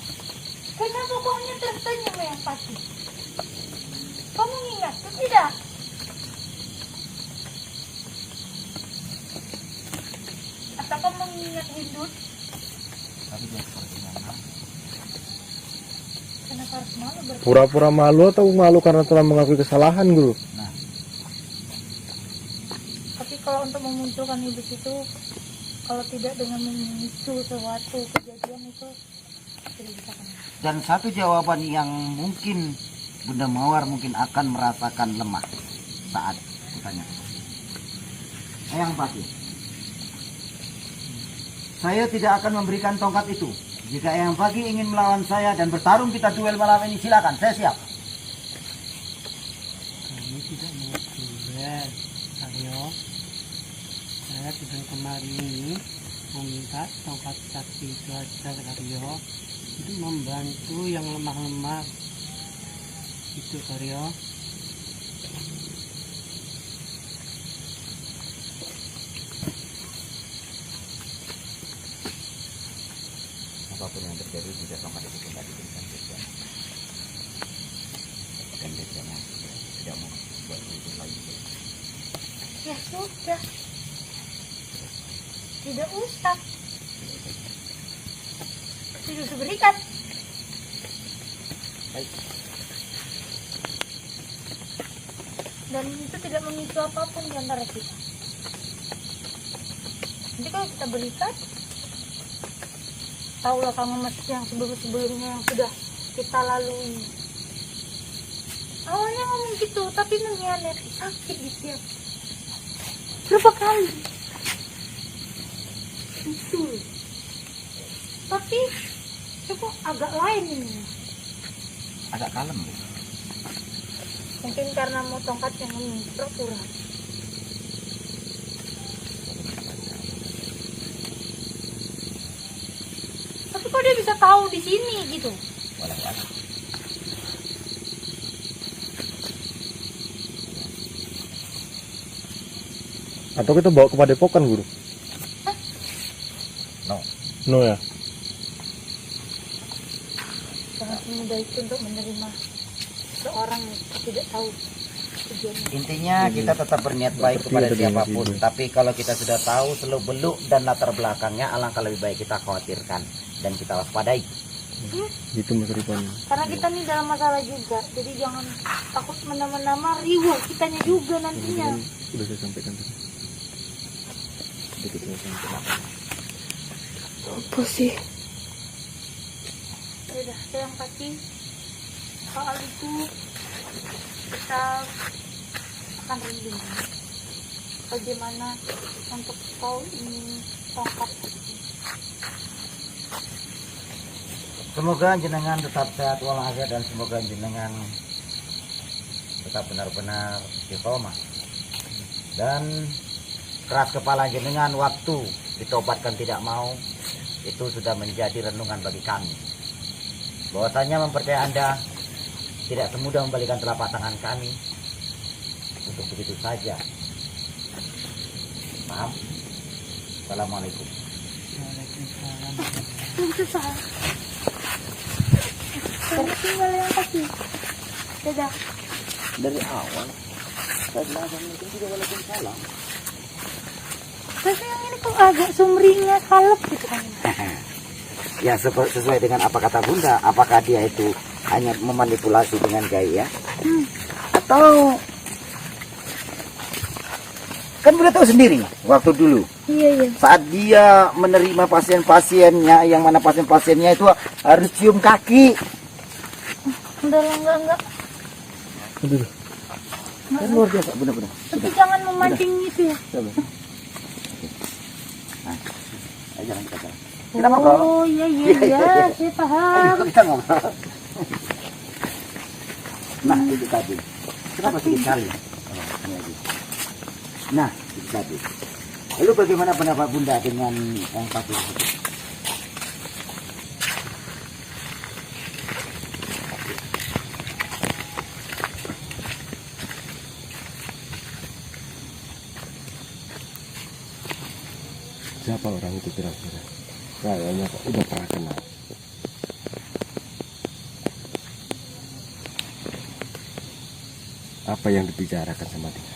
Karena pokoknya tersenyum yang pasti. Kamu ingat itu tidak? Atau kamu mengingat Hindun? Tapi dia seperti mana? Kenapa harus malu Pura-pura malu atau malu karena telah mengakui kesalahan guru? Tapi kalau untuk memunculkan hidup itu, kalau tidak dengan memicu suatu kejadian itu tidak bisa kan? Dan satu jawaban yang mungkin Bunda Mawar mungkin akan merasakan lemah saat ditanya. Eyang Pati, saya tidak akan memberikan tongkat itu. Jika Eyang Pagi ingin melawan saya dan bertarung kita duel malam ini, silakan, saya siap. Kami tidak mau duel, Aryo. Saya sedang kemarin ini meminta tongkat sakti itu aja, Aryo, untuk membantu yang lemah-lemah. Itu, Aryo. Apapun yang terjadi jika tongkat itu tidak diberikan Dirjen. Dan Dirjen tidak mau buat itu lagi. Ya sudah, tidak usah. Tidak usah berikan. Baik. Dan itu tidak memicu apapun di antara kita. Jadi kalau kita berikan, tahulah kamu masih yang sebelum-sebelumnya yang sudah kita lalui. Awalnya ngomong gitu, tapi mengkhianati, sakit di tiap. Berapa kali? Itu. Tapi coba agak lain ini. Agak kalem, Bu. Mungkin karena mau tongkat yang ini pura-pura. Tapi kok dia bisa tahu di sini gitu? Walau-walau. Atau kita bawa ke Padepokan guru? No. No ya. Sangat semudah itu untuk menerima seorang yang tidak tahu tujuannya. Intinya kita tetap berniat baik kepada siapapun. Tapi kalau kita sudah tahu seluk-beluk dan latar belakangnya, alangkah lebih baik kita khawatirkan dan kita waspadai. Gitu Mas Rifan. Karena kita nih dalam masalah juga, jadi jangan takut menama-nama riwah kitanya juga nantinya. Sudah saya sampaikan tadi. Sedikit saya sampaikan. Apa sih? Sudah, sayang pasti soal itu kita akan rindu. Bagaimana untuk kau ingin tongkat? Semoga jenengan tetap sehat walafiat dan semoga jenengan tetap benar-benar istiqomah. Dan keras kepala jenengan waktu ditobatkan tidak mau, itu sudah menjadi renungan bagi kami. Bahwasanya mempercayai Anda tidak semudah membalikan telapak tangan kami untuk begitu saja. Paham? Assalamualaikum. Susah. Saya tinggal yang kasih. Dadah. Dari awal saya bilang Assalamualaikum juga waalaikumsalam. Tapi yang ini kok agak sumringah kalep gitu kan. Ya sesuai dengan apa kata Bunda, apakah dia itu hanya memanipulasi dengan gaya atau kan Bunda tahu sendiri waktu dulu Iya. saat dia menerima pasien-pasiennya, yang mana pasien-pasiennya itu harus cium kaki. Udah lah, enggak. Kan luar biasa, Bunda. Tapi jangan memancing itu ya. Coba. Nah, ayo jalan kita jalan. Kita ngobrol. Oh iya, saya paham. Ayo kita ngobrol. Nah, itu tadi. Kenapa sedikit kali? Oh, ini lagi. Nah, itu tadi. Lalu bagaimana pendapat Bunda dengan yang satu tersebut? Siapa orang itu kira-kira? Kayaknya kok udah pernah kenal. Apa yang dibicarakan sama dia?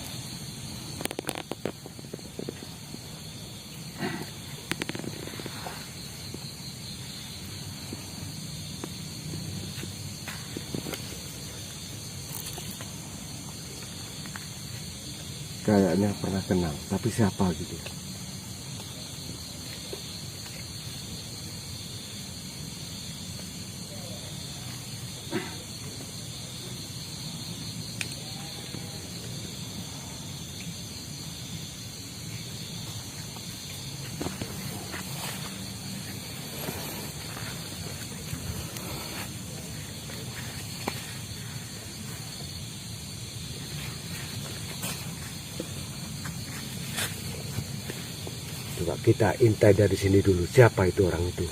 Kayaknya pernah kenal, tapi siapa gitu? Coba kita intai dari sini dulu, siapa itu orang itu?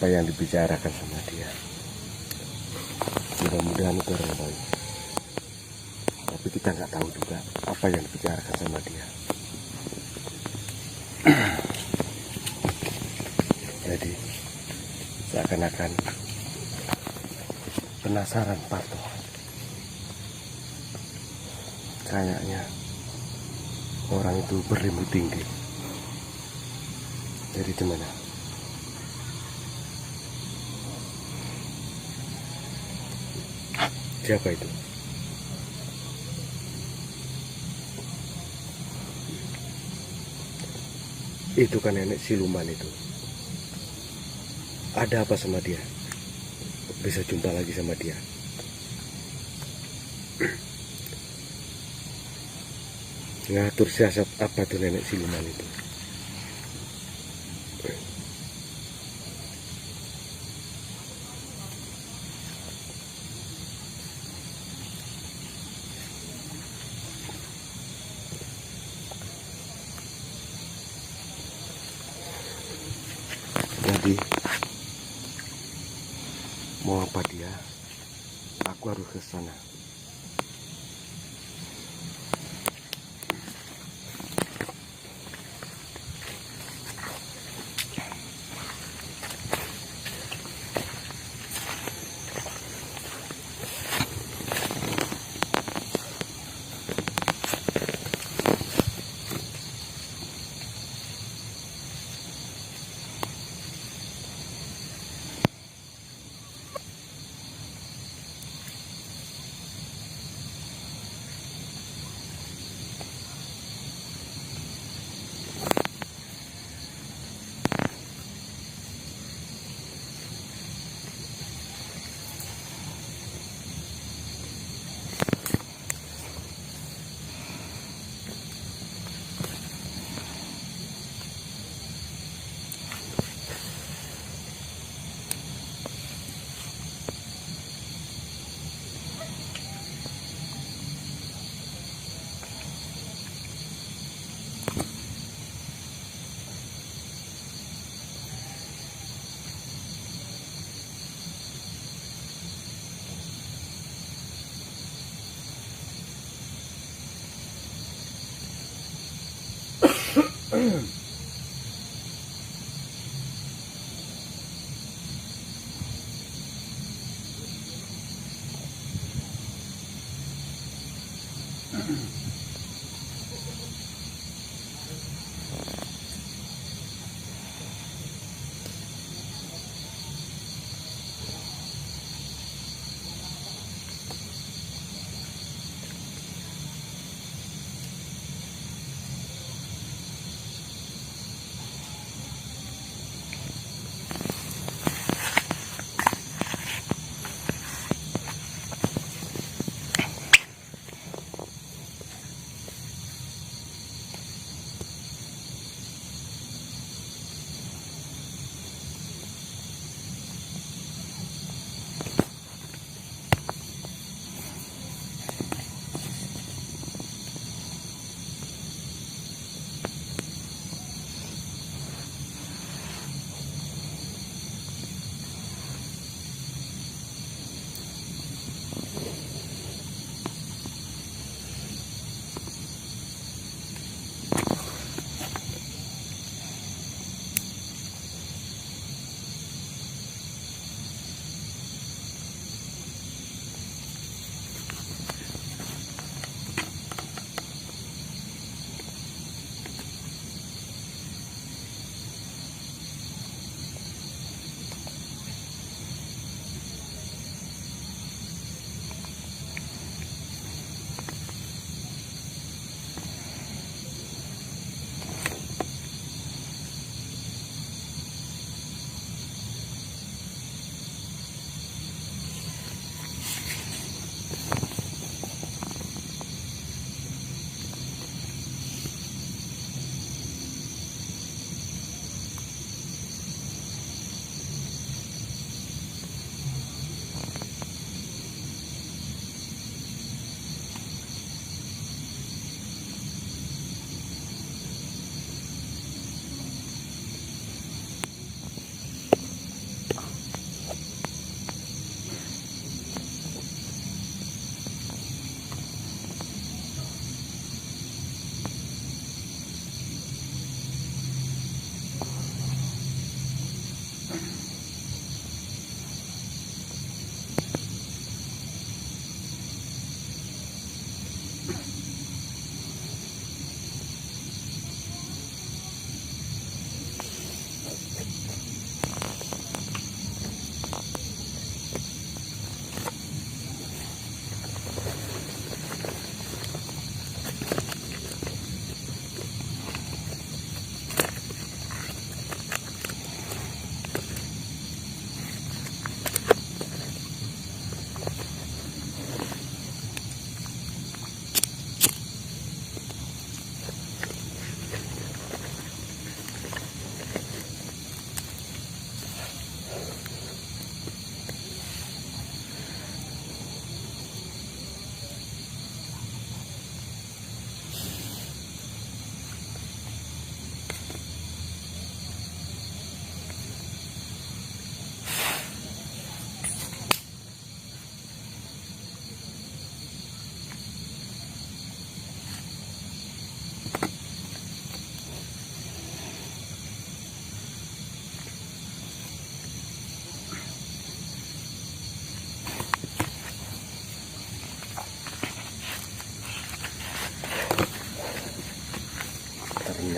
apa yang dibicarakan sama dia. Mudah-mudahan itu orang baik. Tapi kita nggak tahu juga apa yang dibicarakan sama dia. Jadi seakan-akan penasaran Parto. Kayaknya orang itu berilmu tinggi. Jadi gimana? Siapa itu? Itu kan nenek siluman itu. Ada apa sama dia? Bisa jumpa lagi sama dia. Ngatur siasat apa tuh nenek siluman itu? Jadi mau apa dia? Aku harus ke sana.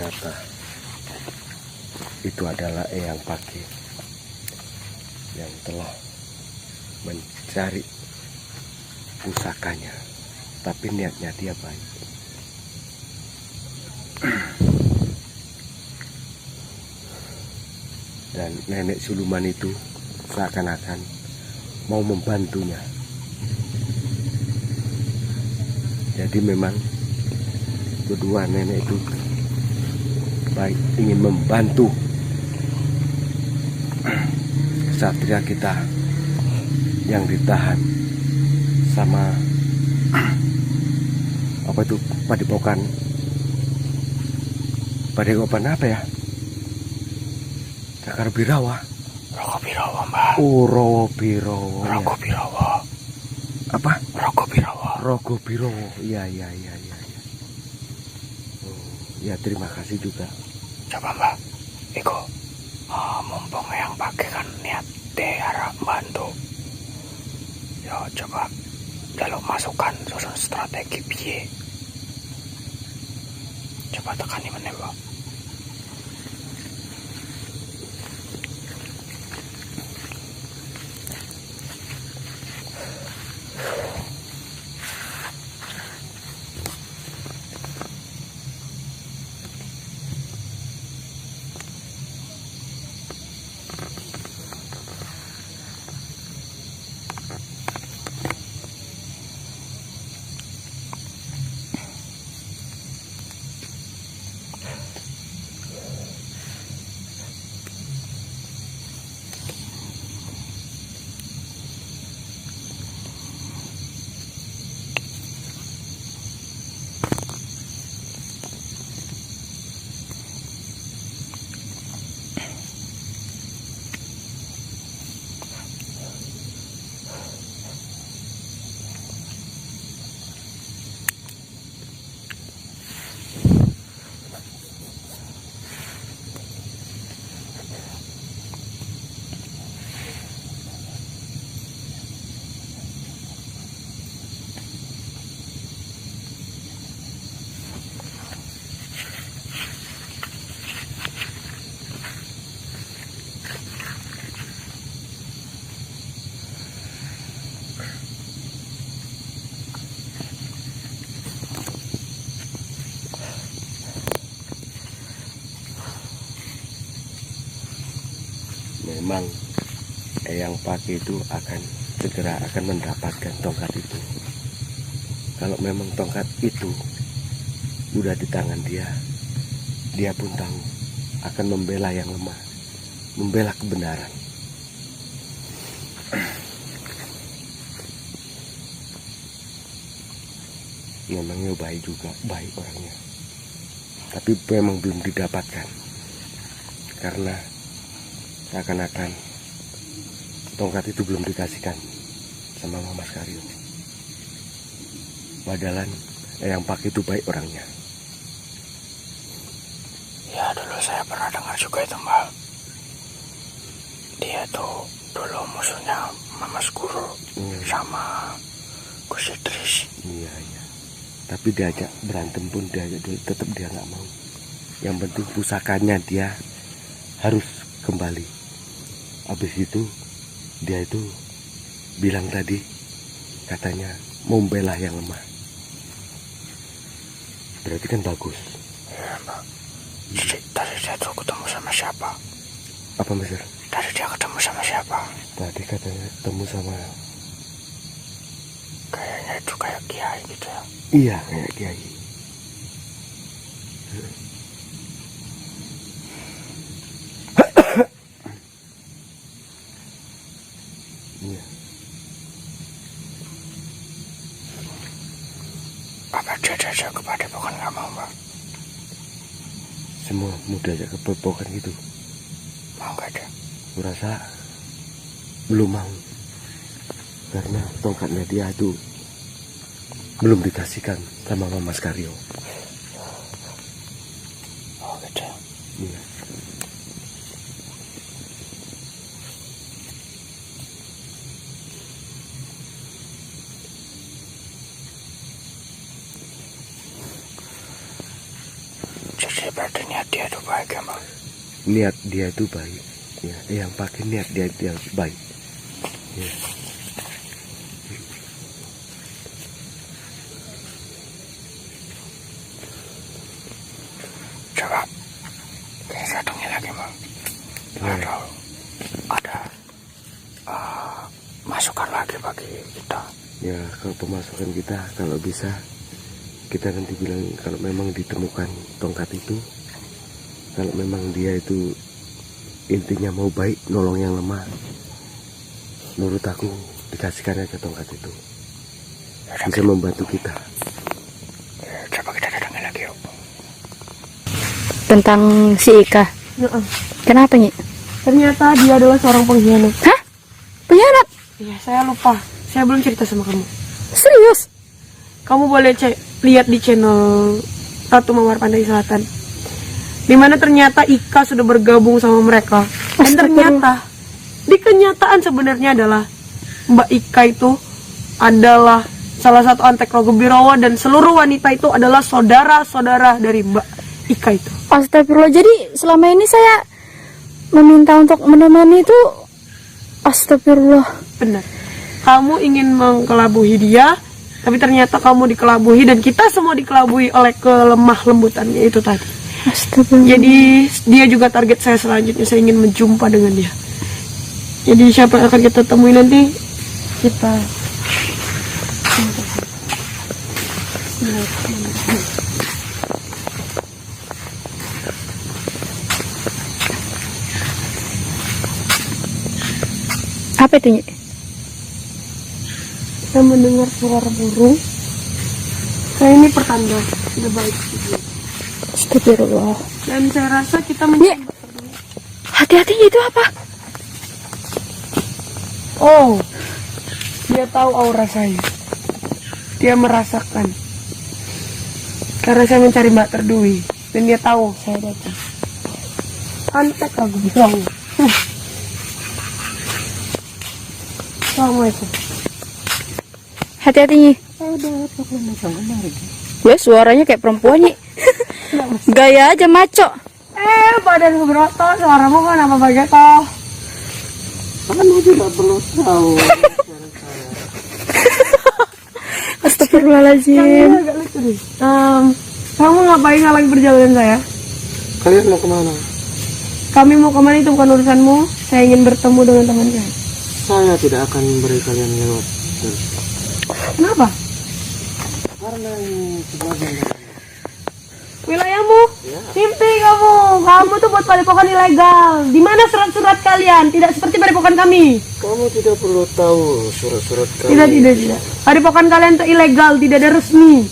ternyata itu adalah Eyang Pake yang telah mencari pusakanya, tapi niatnya dia baik. Dan nenek Suluman itu seakan-akan mau membantunya. Jadi memang kedua nenek itu baik, ingin membantu satria kita yang ditahan sama apa itu padepokan apa ya, Cakar Birawa. Rogo Birawa, Mbak. Rogo Birawa. Rogo Birawa. Apa? Rogo Birawa. Rogo Birawa. Iya. Ya terima kasih juga. Coba Mbak, Iko, mumpung yang pakai kan niat deh harap bantu. Ya coba jaluk masukan susun strategi piye. Coba tekani meneh Mbak. Memang Eyang Pake itu segera akan mendapatkan tongkat itu. Kalau memang tongkat itu udah di tangan dia, dia pun tahu akan membela yang lemah, membela kebenaran. Memangnya baik juga, baik orangnya. Tapi memang belum didapatkan. Karena seakan-akan tongkat itu belum dikasihkan sama Mama Skario. Padahal yang pakai itu baik orangnya. Ya dulu saya pernah dengar juga itu Mbak. Dia tuh dulu musuhnya Mama Guru sama Gus Idris. Iya. Tapi diajak berantem pun tetap dia nggak mau. Yang penting pusakanya dia harus kembali. Habis itu dia itu bilang tadi, katanya mau membela yang lemah. Berarti kan bagus. Iya Mbak. Tadi dia tuh ketemu sama siapa? Apa Mas? Tadi dia ketemu sama siapa? Tadi katanya ketemu sama, kayaknya itu kayak kiai gitu ya. iya kayak kiai. Iya. Apa dia diajak kepada bukan nggak mau Mbak? Semua muda aja kepopokan gitu. Mau nggak dia? Kurasa belum mau. Karena tongkatnya dia itu belum dikasihkan sama Mama Skario. Oh gitu. Iya. Jadi berarti niat baik emang. Niat dia itu baik. Ya, yang pakai niat dia itu yang baik. Ya. Coba kayak satunya lagi bang. Ada masukan lagi bagi kita. Ya, kalau pemasukan kita kalau bisa kita nanti bilang kalau memang ditemukan tongkat itu, kalau memang dia itu intinya mau baik nolong yang lemah, menurut aku dikasihkan aja tongkat itu, bisa membantu kita. Coba kita datangi lagi yuk. Tentang si Ika. Kenapa Nyi? Ternyata dia adalah seorang pengkhianat. Hah? Pengkhianat? Iya, saya lupa. Saya belum cerita sama kamu. Serius? Kamu boleh lihat di channel Ratu Mawar Pantai Selatan. Dimana ternyata Ika sudah bergabung sama mereka. Dan ternyata di kenyataan sebenarnya adalah Mbak Ika itu adalah salah satu antek Rogo Birawa, dan seluruh wanita itu adalah saudara-saudara dari Mbak Ika itu. Astagfirullah. Jadi selama ini saya meminta untuk menemani itu. Astagfirullah. Benar. Kamu ingin mengkelabuhi dia, tapi ternyata kamu dikelabuhi, dan kita semua dikelabui oleh kelemah lembutannya itu tadi. Astagfirullah. Jadi dia juga target saya selanjutnya. Saya ingin menjumpa dengan dia. Jadi siapa yang akan kita temui nanti? Kita Apa itu Nyi? kita mendengar suara burung. Kayak ini pertanda sudah baik. Astagfirullah. Dan saya rasa kita Nyi, hati-hati itu apa? Oh, dia tahu aura saya. Dia merasakan. Karena saya mencari Mbak Terdui, dan dia tahu saya datang. Antek Rogo Birawa. Assalamualaikum. Hati-hati Nyi. Ya suaranya kayak perempuan Nyi. Gaya aja maco. Badan keberoto, suaramu kan apa bagai toh? Kamu tidak perlu tahu. Astagfirullahaladzim. Agak lucu nih. Kamu ngapain ngalang perjalanan saya? Kalian mau kemana? Kami mau kemana itu bukan urusanmu. Saya ingin bertemu dengan teman saya. Saya tidak akan memberi kalian lewat terus. Kenapa? Karena ini sebagian dari Wilayahmu? Mimpi kamu tuh buat padepokan ilegal. Di mana surat-surat kalian? Tidak seperti padepokan kami. kamu tidak perlu tahu surat-surat kalian. Tidak. Padepokan kalian tuh ilegal, tidak ada resmi.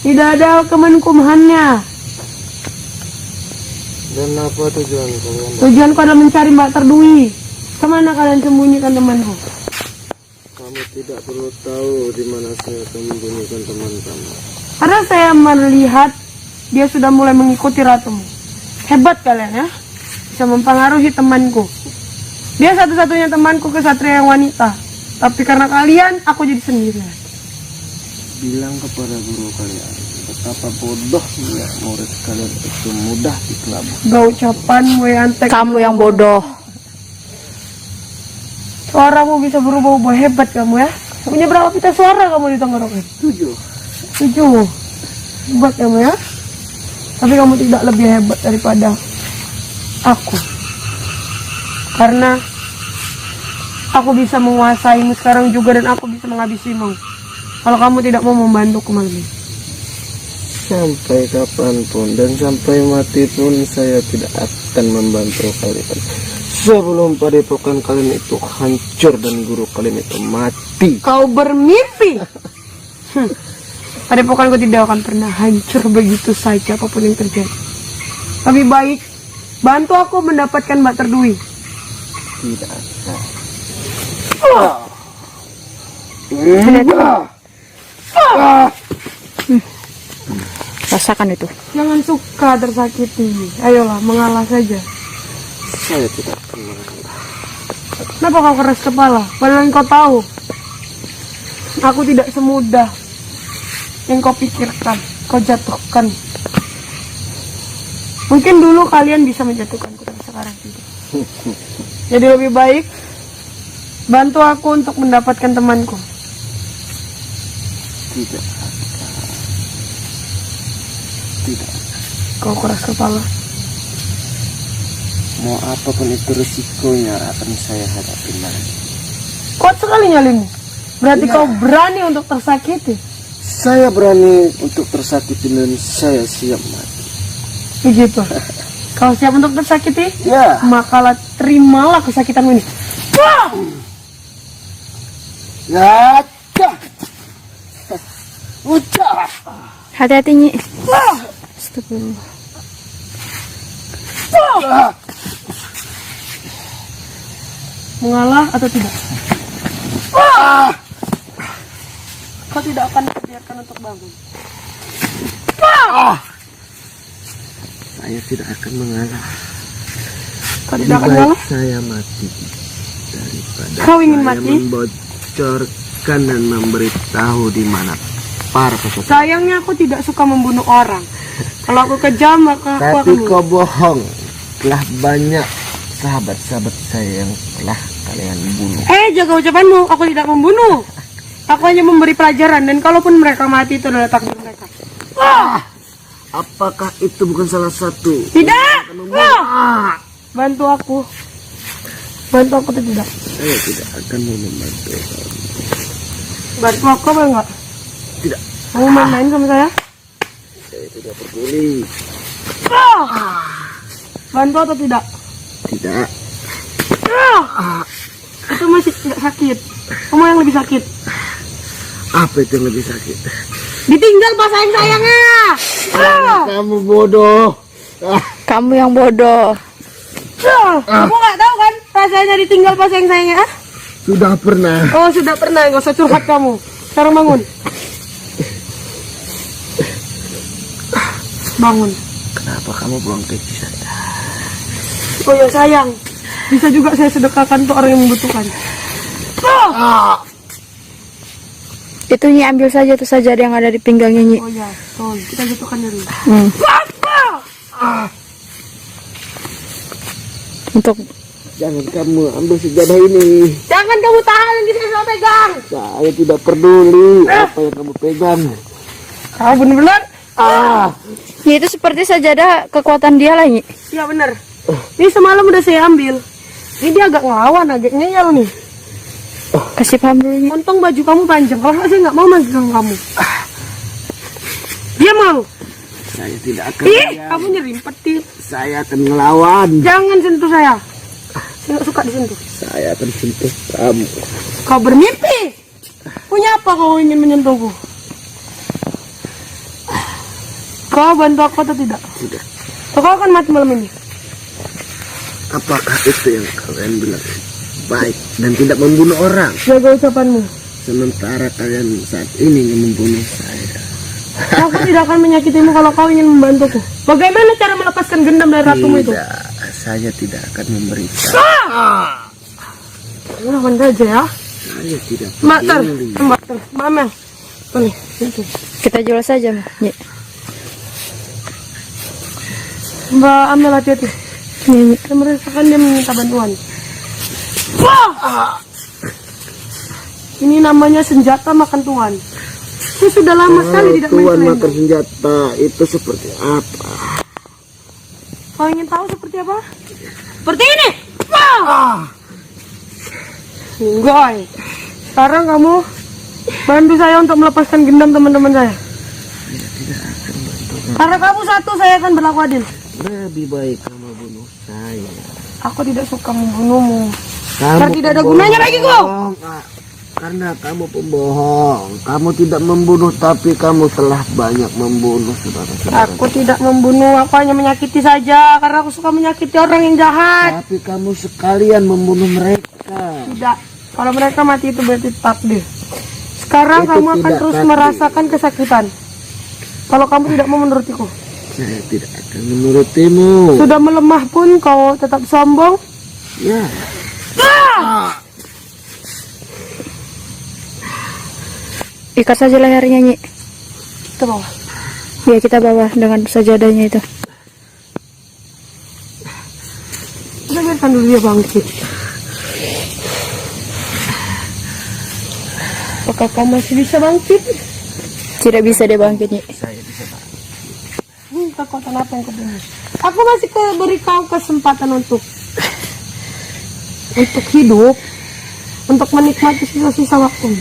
Tidak ada kemenkumhannya. Dan apa tujuan kalian? Tujuanku adalah mencari Mbak Terdui. Kemana kalian sembunyikan temanku? Kamu tidak perlu tahu di mana saya sembunyikan teman kamu. Karena saya melihat dia sudah mulai mengikuti ratumu. Hebat kalian ya, bisa mempengaruhi temanku. Dia satu-satunya temanku kesatria yang wanita. Tapi karena kalian, aku jadi sendirian. Bilang kepada guru kalian betapa bodohnya murid kalian itu mudah dikelabui. Gak ucapanmu ya antek. Kamu yang bodoh. Suaramu bisa berubah-ubah, hebat kamu ya. Punya berapa pita suara kamu di tenggorokan? 7. Hebat kamu ya. Tapi kamu tidak lebih hebat daripada aku. Karena aku bisa menguasaimu sekarang juga, dan aku bisa menghabisimu. Kalau kamu tidak mau membantuku malam ini. Sampai kapanpun dan sampai mati pun saya tidak akan membantu kalian. Sebelum padepokan kalian itu hancur dan guru kalian itu mati. Kau bermimpi. Padepokanku tidak akan pernah hancur begitu saja apapun yang terjadi. Lebih baik bantu aku mendapatkan Mbak Terdui. Tidak akan. Rasakan itu. Jangan suka tersakiti. Ayolah, mengalah saja. Saya tidak pernah. Kenapa kau keras kepala? Padahal kau tahu aku tidak semudah yang kau pikirkan, kau jatuhkan. Mungkin dulu kalian bisa menjatuhkanku, tapi sekarang tidak. Jadi lebih baik bantu aku untuk mendapatkan temanku. Tidak. Tidak. Kau keras kepala. Mau apapun itu risikonya akan saya hadapi lagi. Kuat sekali nyalimu. Berarti kau berani untuk tersakiti. Saya berani untuk tersakiti dan saya siap mati. Begitu. Kau siap untuk tersakiti? Ya. Makalah terimalah kesakitanmu ini. Wah! Ya. Ucap. Hati-hati, Nyi. Astagfirullah. Mengalah atau tidak? Kau tidak akan dibiarkan untuk bangun. Saya tidak akan mengalah. Kau tidak akan Lebih baik mengalah? saya mati daripada Kau ingin saya mati? membocorkan dan memberitahu di mana para peserta. Sayangnya aku tidak suka membunuh orang. Kalau aku kejam maka aku Tapi akan kau bohong. Telah banyak sahabat-sahabat saya yang telah kalian bunuh. jaga ucapanmu. Aku tidak membunuh. Aku hanya memberi pelajaran, dan kalaupun mereka mati itu adalah takdir mereka. Apakah itu bukan salah satu? Tidak. Bantu aku. Bantu aku atau tidak? Saya tidak akan membantu. Bantu aku apa enggak? Tidak. Kamu main-main sama saya? Saya tidak peduli. Bantu atau tidak? Tidak. Itu masih tidak sakit. Kamu yang lebih sakit. Apa itu yang lebih sakit? Ditinggal pas sayang-sayangnya. Kamu bodoh. Kamu yang bodoh. Kamu nggak tahu kan rasanya ditinggal pas sayang-sayangnya? Sudah pernah. Oh, sudah pernah. Nggak usah curhat kamu. Sekarang bangun. Bangun. Kenapa kamu buang kecil saja? Oh ya sayang. Bisa juga saya sedekahkan untuk orang yang membutuhkan. Itu Nyi ambil saja tuh saja yang ada di pinggangnya, Nyi. Oh ya, tol. Kita jatuhkan dulu. Untuk Jangan kamu ambil sejadah ini. Jangan kamu tahan, nanti saya pegang. Saya tidak peduli apa yang kamu pegang. Kau benar-benar? Nyi itu seperti sajadah kekuatan dia lah, Nyi. Iya benar. Ini semalam udah saya ambil. Ini dia agak ngelawan, agak ngeyel nih. Kasih paham dulu, Nyi. Untung baju kamu panjang. Kalau nggak saya nggak mau megang kamu. Dia mau. Saya tidak akan. Kamu nyerimpetin. Saya akan melawan. Jangan sentuh saya. Saya nggak suka disentuh. Saya akan sentuh kamu. Kau bermimpi. Punya apa kau ingin menyentuhku? Kau bantu aku atau tidak? Tidak. Kau akan mati malam ini. Apakah itu yang kalian bilang baik dan tidak membunuh orang? Jaga ucapanmu. Sementara kalian saat ini ingin membunuh saya. Aku tidak akan menyakitimu kalau kau ingin membantuku. Bagaimana cara melepaskan gendam dari ratumu itu? Tidak, saya tidak akan memberikan. Lawan saja ya. Saya tidak Mbak Ter, peduli. Mbak Ter, Mbak Mel. Nih, itu. Kita jual saja, Nyi. Mbak Amel hati-hati. Nyi. Saya merasakan dia meminta bantuan. Ini namanya senjata makan tuan. Saya sudah lama sekali tidak main Tuan selendang. makan senjata itu seperti apa? Kau ingin tahu seperti apa? Seperti ini. Enggak. Sekarang kamu bantu saya untuk melepaskan gendam teman-teman saya. Karena kamu satu, saya akan berlaku adil. Lebih baik kamu bunuh saya. Aku tidak suka membunuhmu. Kamu Karena tidak ada gunanya bagiku. pembohong, Kak. Karena kamu pembohong. Kamu tidak membunuh, tapi kamu telah banyak membunuh saudara-saudara. Aku tidak membunuh, aku hanya menyakiti saja. Karena aku suka menyakiti orang yang jahat. Tapi kamu sekalian membunuh mereka. Tidak. Kalau mereka mati itu berarti takdir. Sekarang Itu kamu akan tidak terus takdir. merasakan kesakitan. Kalau kamu tidak mau menurutiku. Saya tidak akan menurutimu. Sudah melemah pun kau tetap sombong. Ya. Ikat saja lehernya, Nyi. Kita bawa. Ya, kita bawa dengan sajadahnya itu. biarkan dulu dia bangkit. Apakah kau masih bisa bangkit? Tidak bisa dia bangkit, Nyi. Kekuatan apa yang kau punya? Aku masih beri kau kesempatan untuk hidup, untuk menikmati sisa-sisa waktu.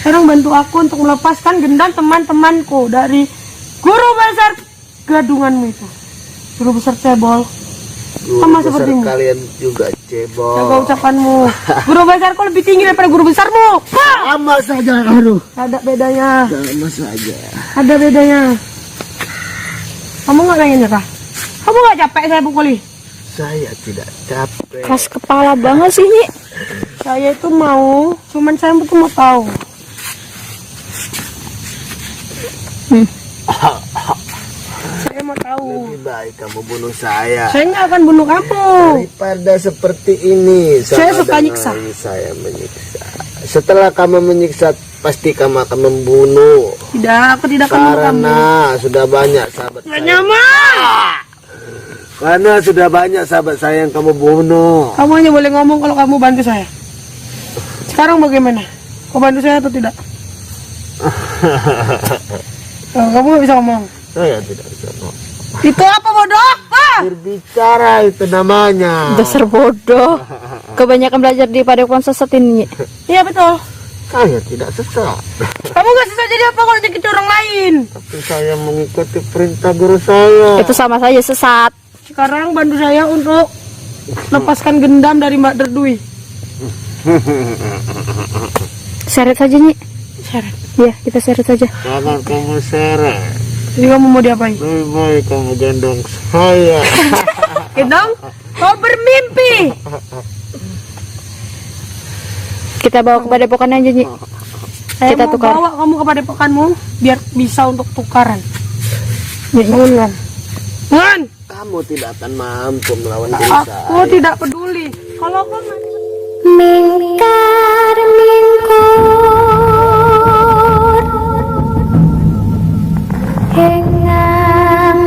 Sekarang bantu aku untuk melepaskan gendam teman-temanku dari guru besar gadunganmu itu. Guru besar cebol. Sama sepertimu. Kalian juga cebol. Jaga ucapanmu. Guru besarku lebih tinggi daripada guru besarmu. Sama saja, aduh. Ada bedanya. Sama saja. Ada bedanya. Kamu nggak pengen nyerah? Kamu nggak capek saya pukuli? Saya tidak capek. Keras kepala banget sih, Nyi. Saya itu mau, cuman saya butuh mau tahu. Saya mau tahu. Lebih baik kamu bunuh saya Saya nggak akan bunuh kamu. daripada seperti ini. Saya Sama suka dengan nyiksa. Saya menyiksa. Setelah kamu menyiksa, pasti kamu akan membunuh. Tidak, aku tidak akan bunuh kamu. Karena sudah banyak sahabat Nggak saya. nyaman. Karena sudah banyak sahabat saya yang kamu bunuh. Kamu hanya boleh ngomong kalau kamu bantu saya. Sekarang bagaimana? Kau bantu saya atau tidak? Kamu nggak bisa ngomong. Saya tidak bisa ngomong. Itu apa bodoh? Berbicara itu namanya. Dasar bodoh. Kebanyakan belajar di padepokan sesat ini, Nyi. Iya betul. Saya tidak sesat. Kamu nggak sesat jadi apa kalau nyakitin orang lain? Tapi saya mengikuti perintah guru saya. Itu sama saja sesat. Sekarang bantu saya untuk lepaskan gendam dari Mbak Derdui. Seret saja, Nyi. Seret. Iya, kita seret saja. Jangan kamu seret. Jadi kamu mau diapain? Lebih baik kamu gendong saya. Gendong? Kau bermimpi. Kita bawa ke padepokan aja, Nyi. Saya Kita mau tukar. bawa kamu ke padepokanmu biar bisa untuk tukaran. Nyi. Bangun. Bangun. Kamu tidak akan mampu melawan diri saya. Aku tidak peduli. Kalau kau nggak Mingkar mingkur hengang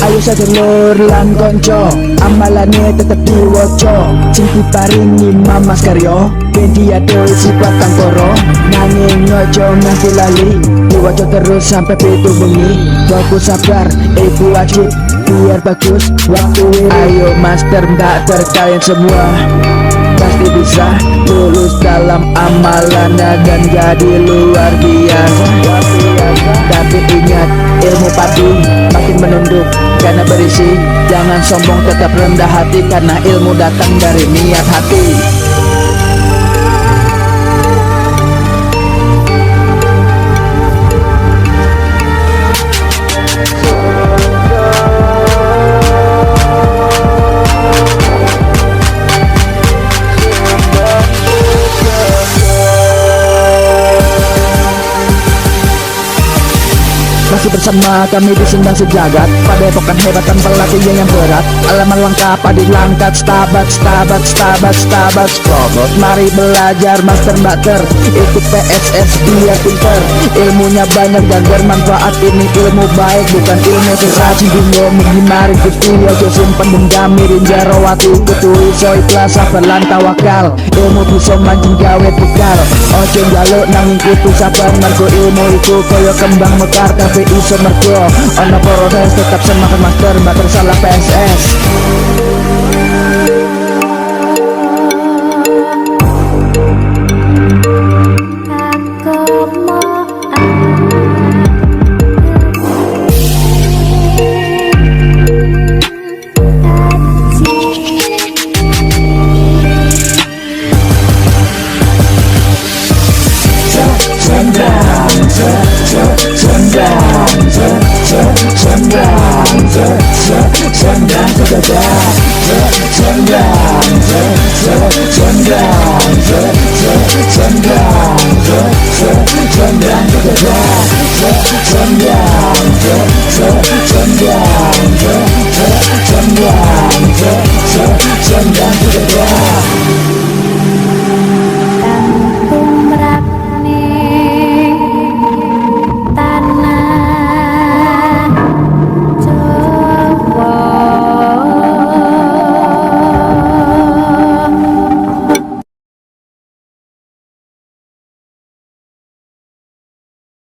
Ayo sedulur lan konco, amalane tetep diwoco. Sing diparingi Mamas Karyo, ben dia dhewe sifat kantoro. Nanging ojo nganti lali, diwaca terus sampai pitu bengi. Fokus sabar, ibu wajib biar bagus waktu. Ayo master mbak kalian semua pasti bisa lulus dalam amalannya dan jadi luar biasa. Tapi ingat, ilmu padi makin menunduk karena berisi. Jangan sombong, tetap rendah hati karena ilmu datang dari niat hati. Masih bersama kami di Sindang Sejagat, padepokan hebat tanpa latihan yang berat. Alaman lengkap adi langkat, stabat robot. Mari belajar master bakter, ikut PSS biar pinter. Ilmunya banyak dan bermanfaat, ini ilmu baik bukan ilmu sesat. Bingo mari gusti ojo simpen dendam mirin jarawati ketui so ikhlas sabar lan tawakal. Ilmu bisa mancing gawe bekal, ojo njaluk nanging kudu sabar mergo ilmu iku kaya kembang mekar. Tapi iso mergo ana proses, tetap semangat master bakter salah PSS. Senggang kedadak Senggang Senggang Senggang